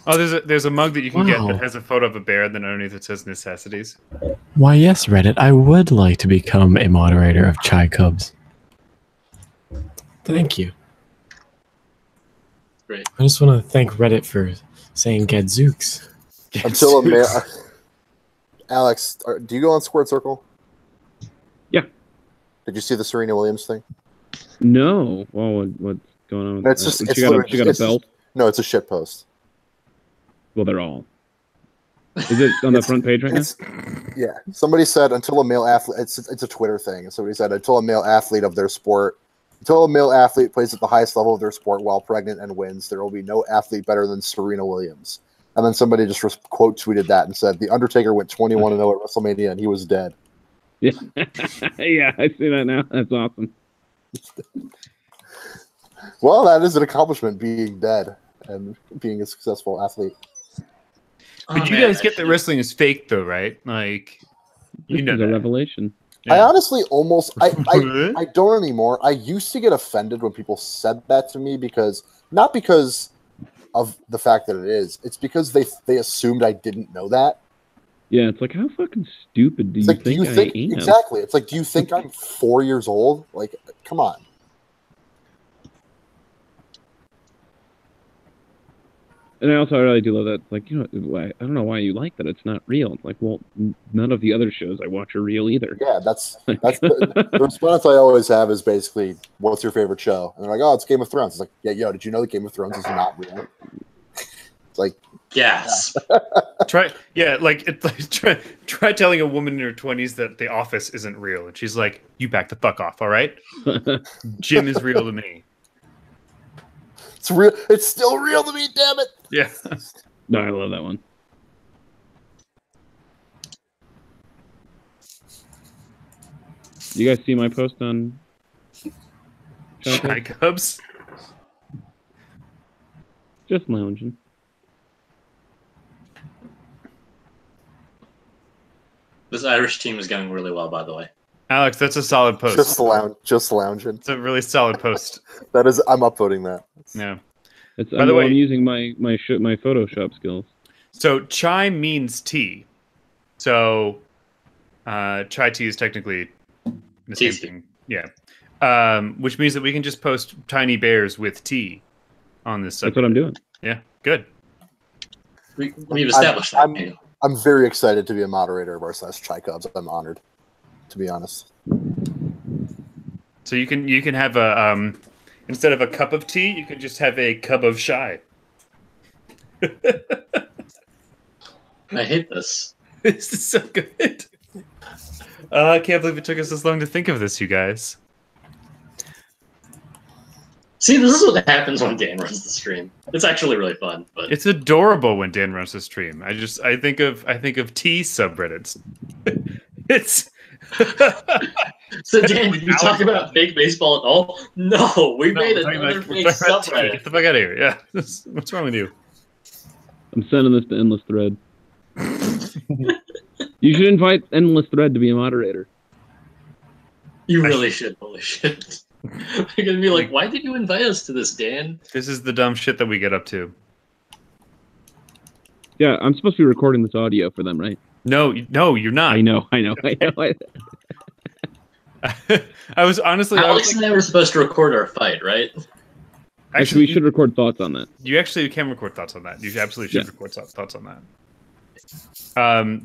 Oh, there's a mug that you can get Wow. that has a photo of a bear, and then underneath it says necessities. Why, yes, Reddit. I would like to become a moderator of Chai Cubs. Thank you. Great. I just want to thank Reddit for saying Gadzooks. Until a male. Alex, do you go on Squirt Circle? Yeah. Did you see the Serena Williams thing? No. Well, what's going on? With It's that? just- She it's got a, literally she got a just- belt. No, it's a shit post. Well, they're all. Is it on the It's- front page right now? It's yeah. Somebody said until a male athlete. It's a Twitter thing. And somebody said until a male athlete of their sport, until a male athlete plays at the highest level of their sport while pregnant and wins, there will be no athlete better than Serena Williams. And then somebody just quote tweeted that and said the Undertaker went 21-0 at WrestleMania and he was dead. Yeah. Yeah, I see that now. That's awesome. Well, that is an accomplishment, being dead and being a successful athlete. But you guys get that wrestling is fake, though, right? Like, you know This is a that. revelation. I Yeah. honestly almost I don't anymore. I used to get offended when people said that to me not because of the fact that it is. It's because they assumed I didn't know that. Yeah, it's like, how fucking stupid do It's you like, think do you think I am? exactly? It's like, do you think I'm 4 years old? Like, come on. And I also really do love that. Like, you know, I don't know why you like that. It's not real. It's like, well, none of the other shows I watch are real either. Yeah, that's the response I always have is basically, "What's your favorite show?" And they're like, "Oh, it's Game of Thrones." It's like, "Yeah, yo, did you know that Game of Thrones is not real?" It's like, Yes. Try telling a woman in her 20s that The Office isn't real, and she's like, "You back the fuck off, all right? Jim is real to me." it's real. It's still real to me. Damn it. Yeah. No, I love that one. You guys see my post on Shy Cubs. just lounging? This Irish team is going really well, by the way. Alex, that's a solid post. Just lounging. It's a really solid post. That is, I'm upvoting that. Yeah. It's, By the way- I'm using my Photoshop skills. So chai means tea. So chai tea is technically the same Tea. thing. Yeah. Which means that we can just post tiny bears with tea on this That's what I'm doing. Yeah. Good. We've established that. I'm very excited to be a moderator of / Chai Cubs. I'm honored, to be honest. So you can have a instead of a cup of tea, you can just have a cup of chai. I hate this. This is so good. I can't believe it took us this long to think of this, you guys. See, this is what happens when Dan runs the stream. It's actually really fun, but It's adorable when Dan runs the stream. I think of tea subreddits. It's so Dan, did you talk about fake baseball at all? No, we made we're talking another about- fake we're talking about tea. subreddit. Get the fuck out of here. Yeah. What's wrong with you? I'm sending this to Endless Thread. You should invite Endless Thread to be a moderator. You really should. Holy shit. They're gonna be like, why did you invite us to this, Dan? This is the dumb shit that we get up to. Yeah, I'm supposed to be recording this audio for them, right? No, you're not. I know. I was honestly. Alex and I were supposed to record our fight, right? Actually, we should record thoughts on that. You actually can record thoughts on that. You absolutely should record thoughts on that.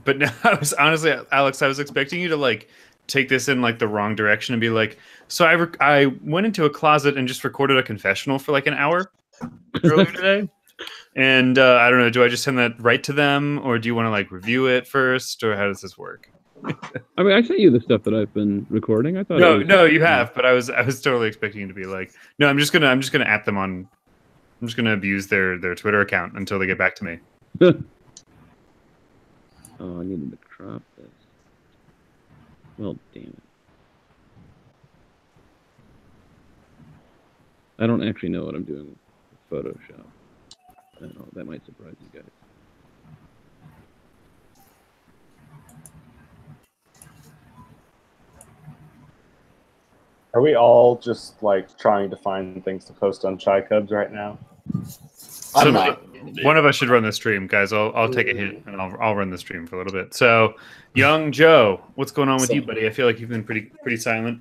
But no, I was honestly, Alex, I was expecting you to like take this in like the wrong direction and be like, so I went into a closet and just recorded a confessional for like an hour earlier today. And I don't know, do I just send that right to them, or do you want to like review it first, or how does this work? I mean, I sent you the stuff that I've been recording. I thought No, you have, but I was totally expecting you to be like, no, I'm just gonna at them on, I'm just gonna abuse their Twitter account until they get back to me. Oh, I needed to crop this. Well, damn it. I don't actually know what I'm doing with Photoshop. I don't know, that might surprise you guys. Are we all just like trying to find things to post on Chai Cubs right now? I'm Somebody, not. One of us should run the stream, guys. I'll take a hit and I'll run the stream for a little bit. So, Young Joe, what's going on with you, buddy? I feel like you've been pretty silent.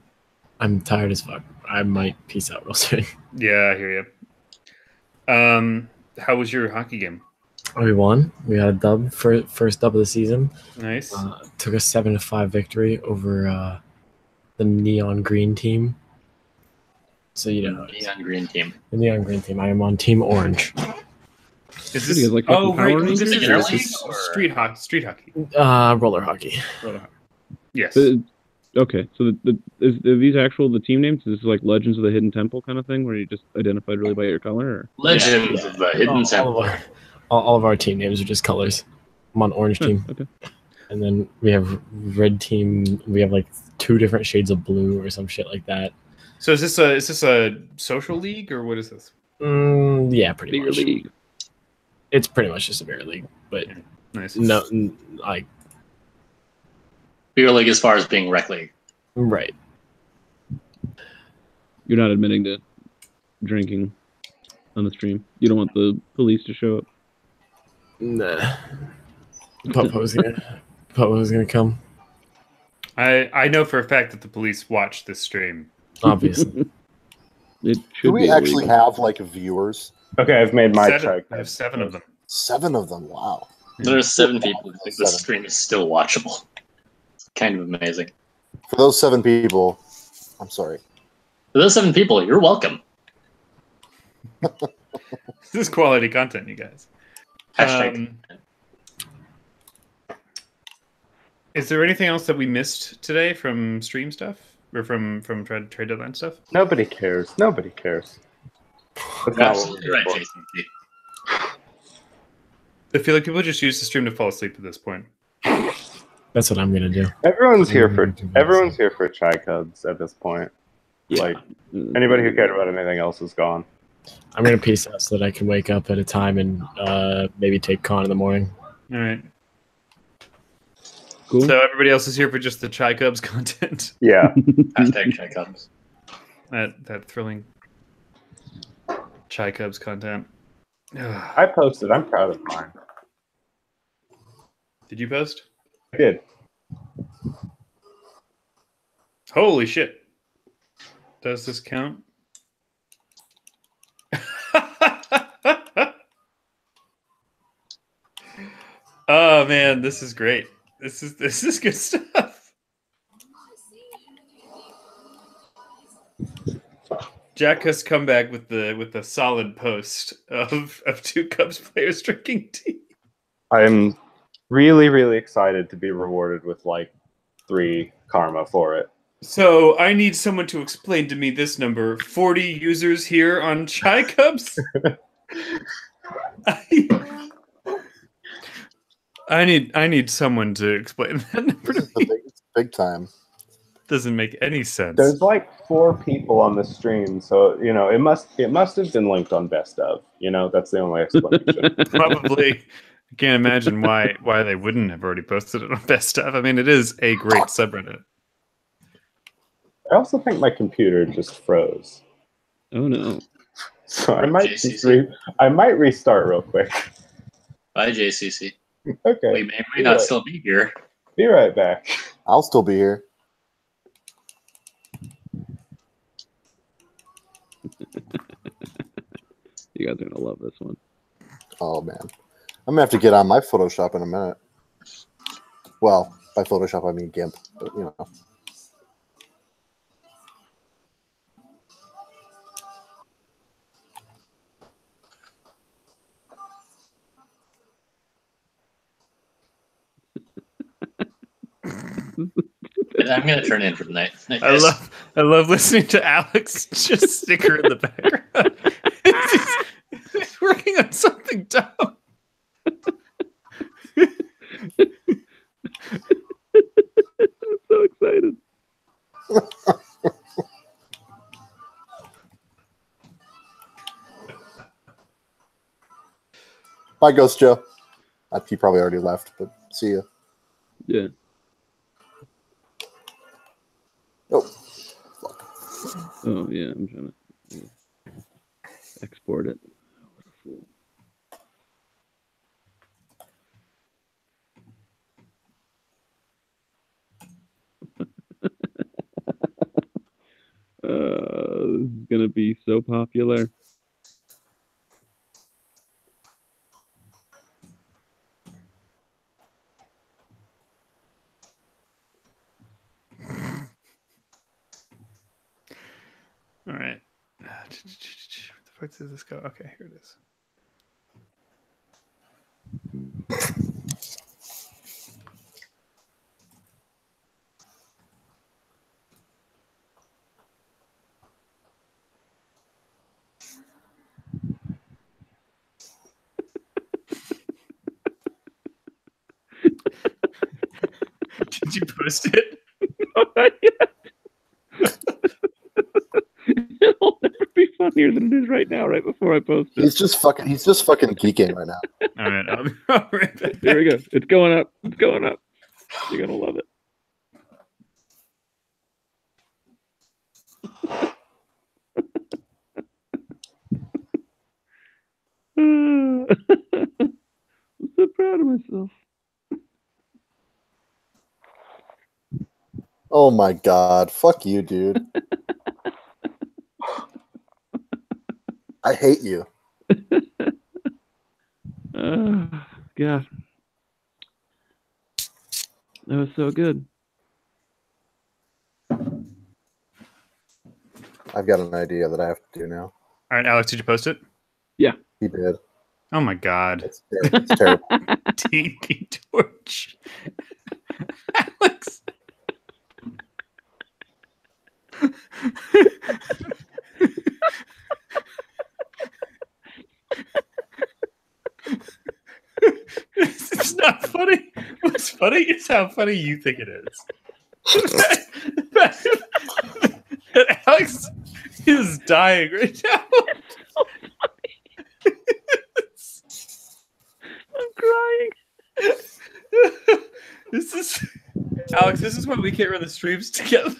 I'm tired as fuck. I might peace out real soon. Yeah, I hear you. How was your hockey game? We won. We got a dub for first dub of the season. Nice. Took a 7-5 victory over the Neon Green team. So Neon Green team. The Neon Green team. I am on Team Orange. Is What do you guys like oh, fucking Power right. Is this Rangers? Interleague, this or- street hockey? Street hockey. Roller hockey. Roller hockey. Yes. Okay, so are these actual the team names? Is this like Legends of the Hidden Temple kind of thing, where you just identified really by your color? Or? Legends of the Hidden Temple. All of our team names are just colors. I'm on Orange team. Okay. And then we have red team. We have like 2 different shades of blue or some shit like that. So is this a social league or what is this? Yeah, pretty Bigger much. league. It's pretty much just a beer league, but Nice. no, like Beer league as far as being rec league. right. You're not admitting to drinking on the stream. You don't want the police to show up. Nah. Popo's gonna come. I know for a fact that the police watch this stream. Obviously. It should Do we be actually illegal. have like viewers? Okay, I've made my Seven. check. I have 7 of them. 7 of them. Wow. There's 7 people who think the 7. stream is still watchable. It's kind of amazing. For those 7 people, I'm sorry. For those 7 people, you're welcome. This is quality content, you guys. Hashtag. Is there anything else that we missed today from stream stuff or from trade deadline stuff? Nobody cares. Nobody cares. That's not what Absolutely we're right, here Jason. I feel like people just use the stream to fall asleep at this point. That's what I'm gonna do. for. Everyone's here for Chai Cubs at this point. Yeah. Like anybody who cared about anything else is gone. I'm gonna peace out so that I can wake up at a time and maybe take con in the morning. All right. Cool. So everybody else is here for just the Chai Cubs content. Yeah. Hashtag Chai Cubs. That thrilling Chai Cubs content. I posted. I'm proud of mine. Did you post? I did. Holy shit. Does this count? Oh man, this is great. This is good stuff. Jack has come back with the solid post of 2 Cubs players drinking tea. I'm really, really excited to be rewarded with like 3 karma for it. So I need someone to explain to me this number. 40 users here on Chai Cubs. I need someone to explain that number to This is me. the big time. Doesn't make any sense. There's like 4 people on the stream, so you know it must have been linked on Best of. You know, that's the only explanation. Probably. I can't imagine why they wouldn't have already posted it on Best Stuff. I mean, it is a great subreddit. I also think my computer just froze, Oh no. so I might JCC. I might restart real quick. Bye, JCC. Okay, We may not still be here. be right back. I'll still be here. You guys are gonna love this one. Oh man, I'm gonna have to get on my Photoshop in a minute. Well, by Photoshop I mean GIMP, but you know. I'm going to turn in for the night. Night, I guys. love listening to Alex just snicker in the background. He's working on something dumb. I'm so excited. Bye, Ghost Joe. He probably already left, but see ya. Yeah. Oh, Oh yeah, I'm trying to export it. Oh, what a fool. This is gonna be so popular. All right. Where the fuck does this go? Okay, here it is. Did you post it? Not yet. It'll never be funnier than it is right now. Right before I post it. He's just fucking geeking right now. All right, I'll be right back. Here we go. It's going up. It's going up. You're gonna love it. I'm so proud of myself. Oh my god. Fuck you, dude. I hate you. God. That was so good. I've got an idea that I have to do now. All right, Alex, did you post it? He did. Oh my god. It's terrible. Tiki Torch. Alex. It's not funny. What's funny is how funny you think it is. That Alex is dying right now. I'm crying. This is Alex. This is why we can't run the streams together.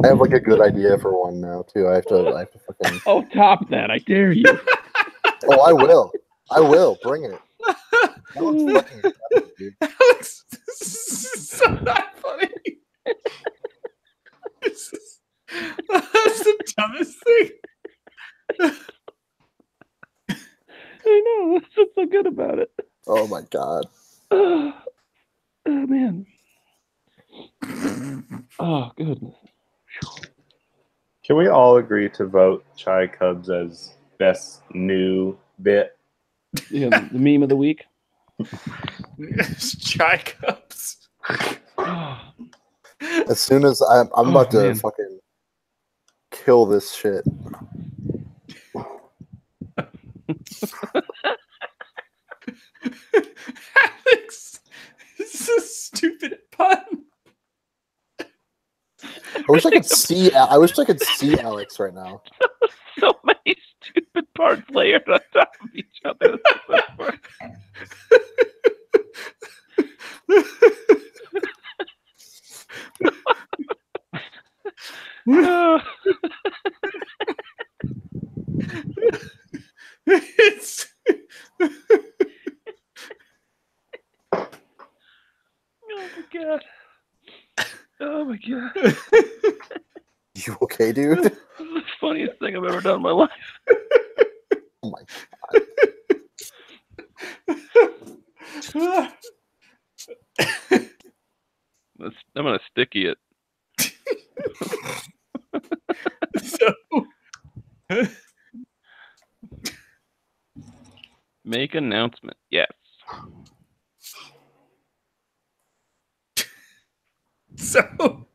I have like a good idea for one now too. I have to fucking. Oh, top that! I dare you. Oh, I will. I will bring it. That one's fucking incredible, dude. Alex, this is so not funny. This is, that's the dumbest thing. I know. That's what's so good about it. Oh my god. Oh man. Oh goodness. Can we all agree to vote Chai Cubs as best new bit? Yeah, the meme of the week. Chai cups. Oh, As soon as I'm about to man. fucking kill this shit. Alex, this is a stupid pun. I wish I could see. I wish I could see Alex right now. so many stupid parts layered on top of each other. It's Oh my god. Oh my god. You okay, dude? This is the funniest thing I've ever done in my life. Oh my I'm gonna sticky it. so. Make announcement. Yes. So,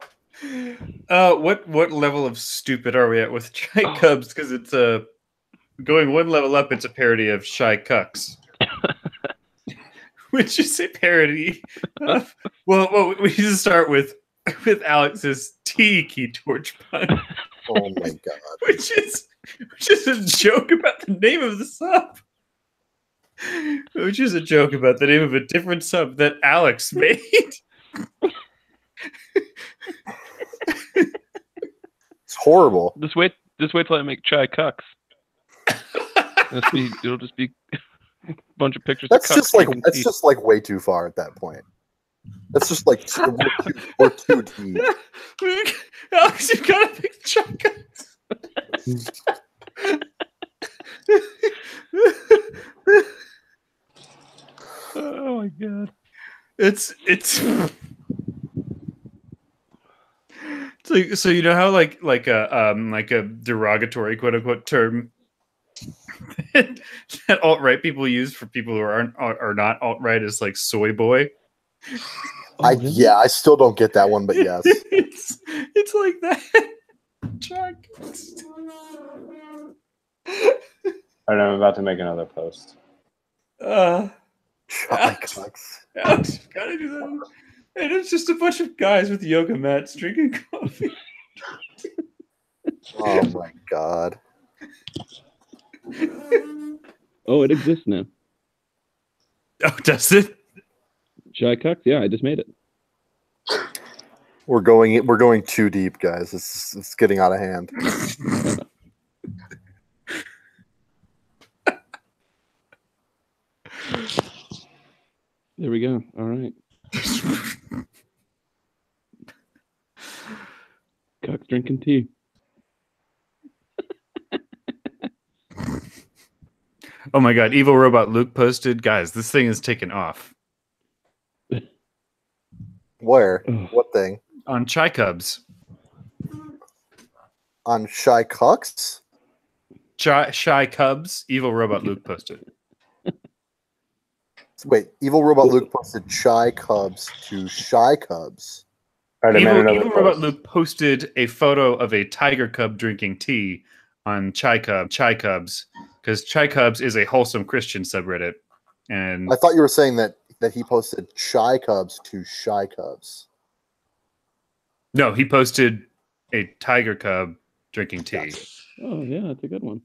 what level of stupid are we at with Shy Cubs? Because it's going one level up. It's a parody of Shy Cucks, which is a parody of. Well, we need to start with Alex's Tiki Torch pun, Oh my god. which is a joke about the name of the sub. Which is a joke about the name of a different sub that Alex made. horrible. Just wait till I make chai cucks. It'll just be a bunch of pictures. That's of just like way too far at that point. That's just like we're too deep. Alex, you gotta pick chocolates. Oh my god. It's like, so you know how like a derogatory quote unquote term that alt-right people use for people who are not alt-right is like soy boy. Yeah, I still don't get that one, but yes. it's like that. Chuck. All right, I'm about to make another post. Chai Alex, cucks. Alex, you gotta do that. And it's just a bunch of guys with yoga mats drinking coffee. Oh my god. Oh, it exists now. Oh, does it? Chai cucks? Yeah, I just made it. We're going too deep, guys. It's getting out of hand. There we go. All right. Cucks drinking tea. Oh my god, Evil Robot Luke posted, guys, this thing is taken off. Where? Ugh. What thing? On Chai Cubs. On Chai Cucks? Shy Cubs, Evil Robot Luke posted. Wait, Evil Robot Luke posted Chai Cubs to Shy Cubs. All right, I made another Evil Robot post. Luke posted a photo of a tiger cub drinking tea on Chai Cubs, because Chai Cubs is a wholesome Christian subreddit. And I thought you were saying that he posted Chai Cubs to Shy Cubs. no, he posted a tiger cub drinking tea. Gotcha. Oh yeah, that's a good one.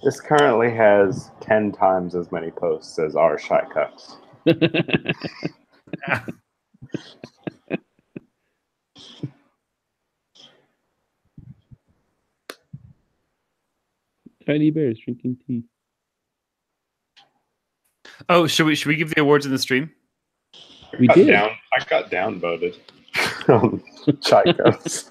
This currently has 10 times as many posts as our Shy Cucks. Tiny bears drinking tea. Oh, should we give the awards in the stream? We did. I got downvoted on Shy Cucks.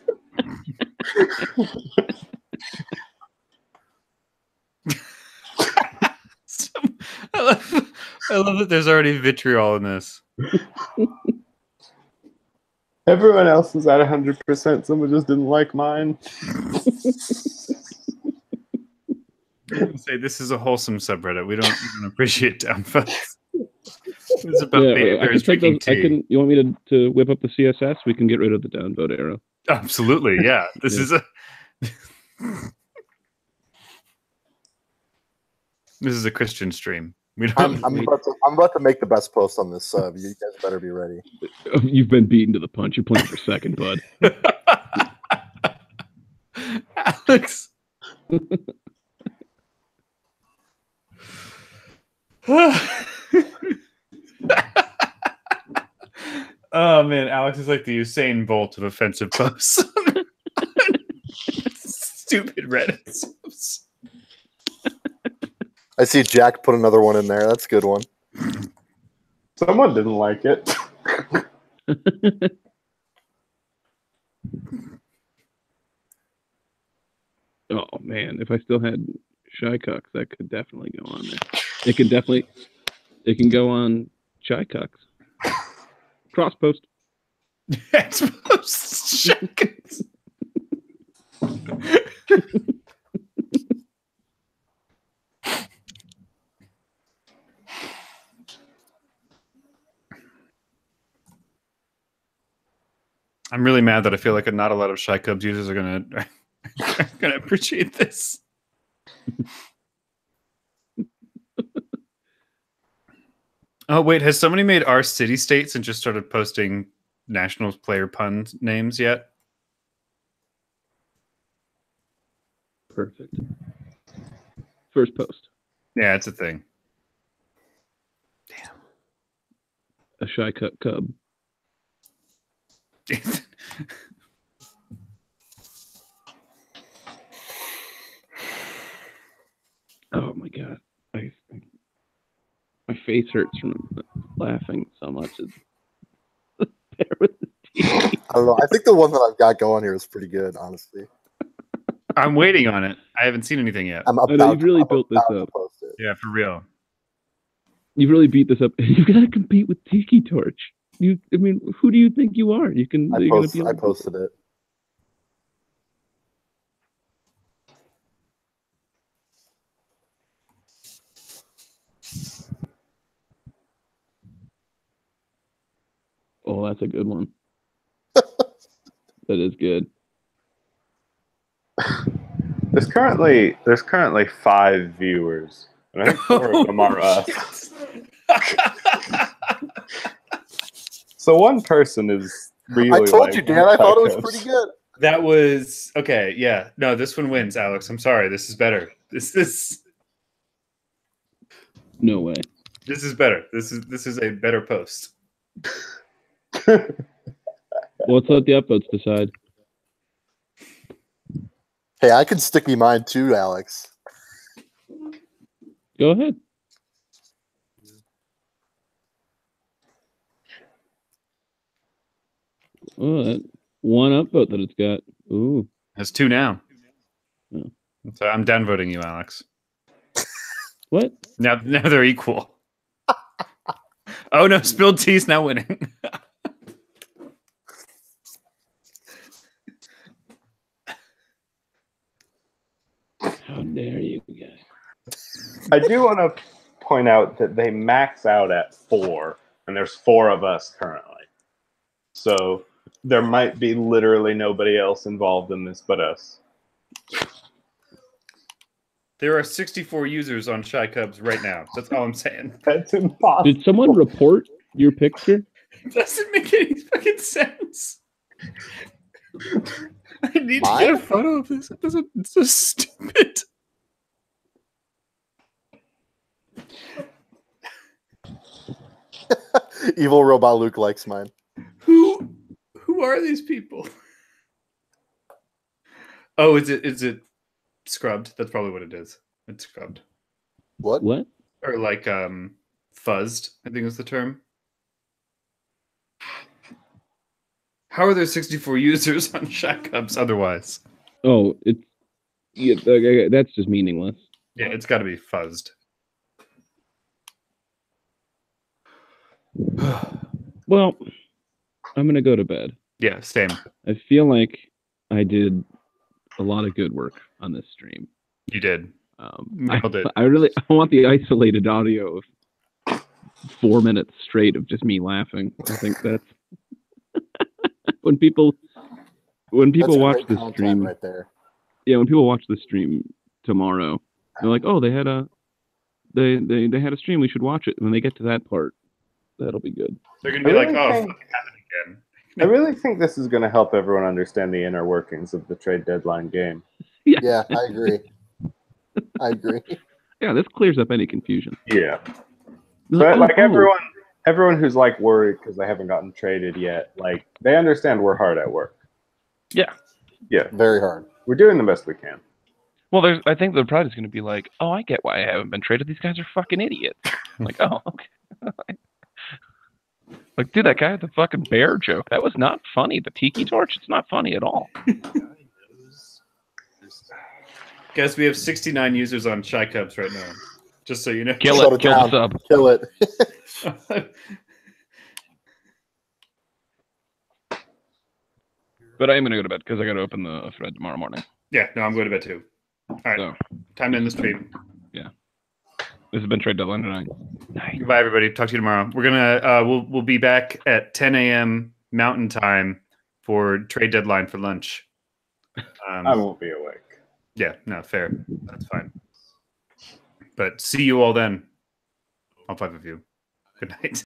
I love that there's already vitriol in this. Everyone else is at 100%. Someone just didn't like mine. Say this is a wholesome subreddit. We don't appreciate downvotes. It's about baby I can bears take drinking those, tea. you want me to whip up the CSS? We can get rid of the downvote arrow. Absolutely, yeah. This is a this is a Christian stream. We don't. I'm about to make the best post on this sub. You guys better be ready. Oh, you've been beaten to the punch. You're playing for second, bud. Alex. Oh man, Alex is like the Usain Bolt of offensive posts. Stupid Reddit subs. I see Jack put another one in there. That's a good one. Someone didn't like it. Oh man, if I still had Shy Cucks, that could definitely go on there. It can go on Shy Cucks. Cross post. Expose chickens. I'm really mad that I feel like not a lot of Shy Cubs users are gonna appreciate this. Oh wait, has somebody made our city states and just started posting Nationals player pun names yet? Perfect. First post. Yeah, it's a thing. A Shy Cuck cub. Oh my god, my face hurts from laughing so much. Bear with the TV. I don't know. I think the one that I've got going here is pretty good, honestly. I'm waiting on it. I haven't seen anything yet. I'm I know, about, you've really I'm built this about to up. post it. Yeah, for real. You've really beat this up. You've got to compete with Tiki Torch. I mean, who do you think you are? I posted it. Oh, that's a good one. That is good. There's currently 5 viewers, and I think 4 of them are us. So one person is really. I told like you, Dan. I thought it was Psychos. pretty good. That was okay. Yeah, no, this one wins, Alex. I'm sorry. This is better. This is No way. better. This is a better post. Well, let's let the upvotes decide. Hey, I can stick me mine too, Alex. Go ahead. Oh, that one upvote that it's got. Ooh. Has 2 now. Oh. So I'm downvoting you, Alex. What? Now they're equal. Oh no, spilled tea's now winning. How dare you guys? I do want to point out that they max out at 4, and there's 4 of us currently. So there might be literally nobody else involved in this but us. There are 64 users on Shy Cubs right now. That's all I'm saying. That's impossible. Did someone report your picture? It doesn't make any fucking sense. I need to Mine? get a photo of this. It doesn't. It's so stupid. Evil Robot Luke likes mine. Who are these people? Oh, is it scrubbed? That's probably what it is. It's scrubbed. What? What? Or like fuzzed, I think is the term. How are there 64 users on Shy Cubs otherwise? Oh, that's just meaningless. Yeah, it's got to be fuzzed. Well, I'm gonna go to bed. Yeah, same. I feel like I did a lot of good work on this stream. You did. Nailed it. I want the isolated audio of 4 minutes straight of just me laughing. I think that's when people That's watch great the content stream right there. Yeah, when people watch the stream tomorrow, they're like, "Oh, they had a stream. We should watch it." And when they get to that part, that'll be good. They're gonna be like, "Oh, fuck, it happened again." I really think this is going to help everyone understand the inner workings of the trade deadline game. Yeah, I agree. I agree. Yeah, this clears up any confusion. Yeah. Like, But like oh, everyone who's like worried because they haven't gotten traded yet, like they understand we're hard at work. Yeah. Yeah. Very hard. We're doing the best we can. Well, I think the pride is going to be like, oh, I get why I haven't been traded. These guys are fucking idiots. I'm like, oh, okay. Like, dude, that guy with the fucking bear joke, that was not funny. The tiki torch, it's not funny at all. Guys, we have 69 users on Shy Cubs right now. Just so you know. Kill Shut it. it Kill down. the sub. Kill it. But I am going to go to bed because I got to open the thread tomorrow morning. Yeah, no, I'm going to bed too. All right, So, time to end the stream. this has been Trade Deadline tonight. Night. Goodbye, everybody. Talk to you tomorrow. We're gonna we'll be back at 10 a.m. Mountain Time for Trade Deadline for lunch. I won't be awake. Yeah, no, fair. That's fine. But see you all then. All 5 of you. Good night.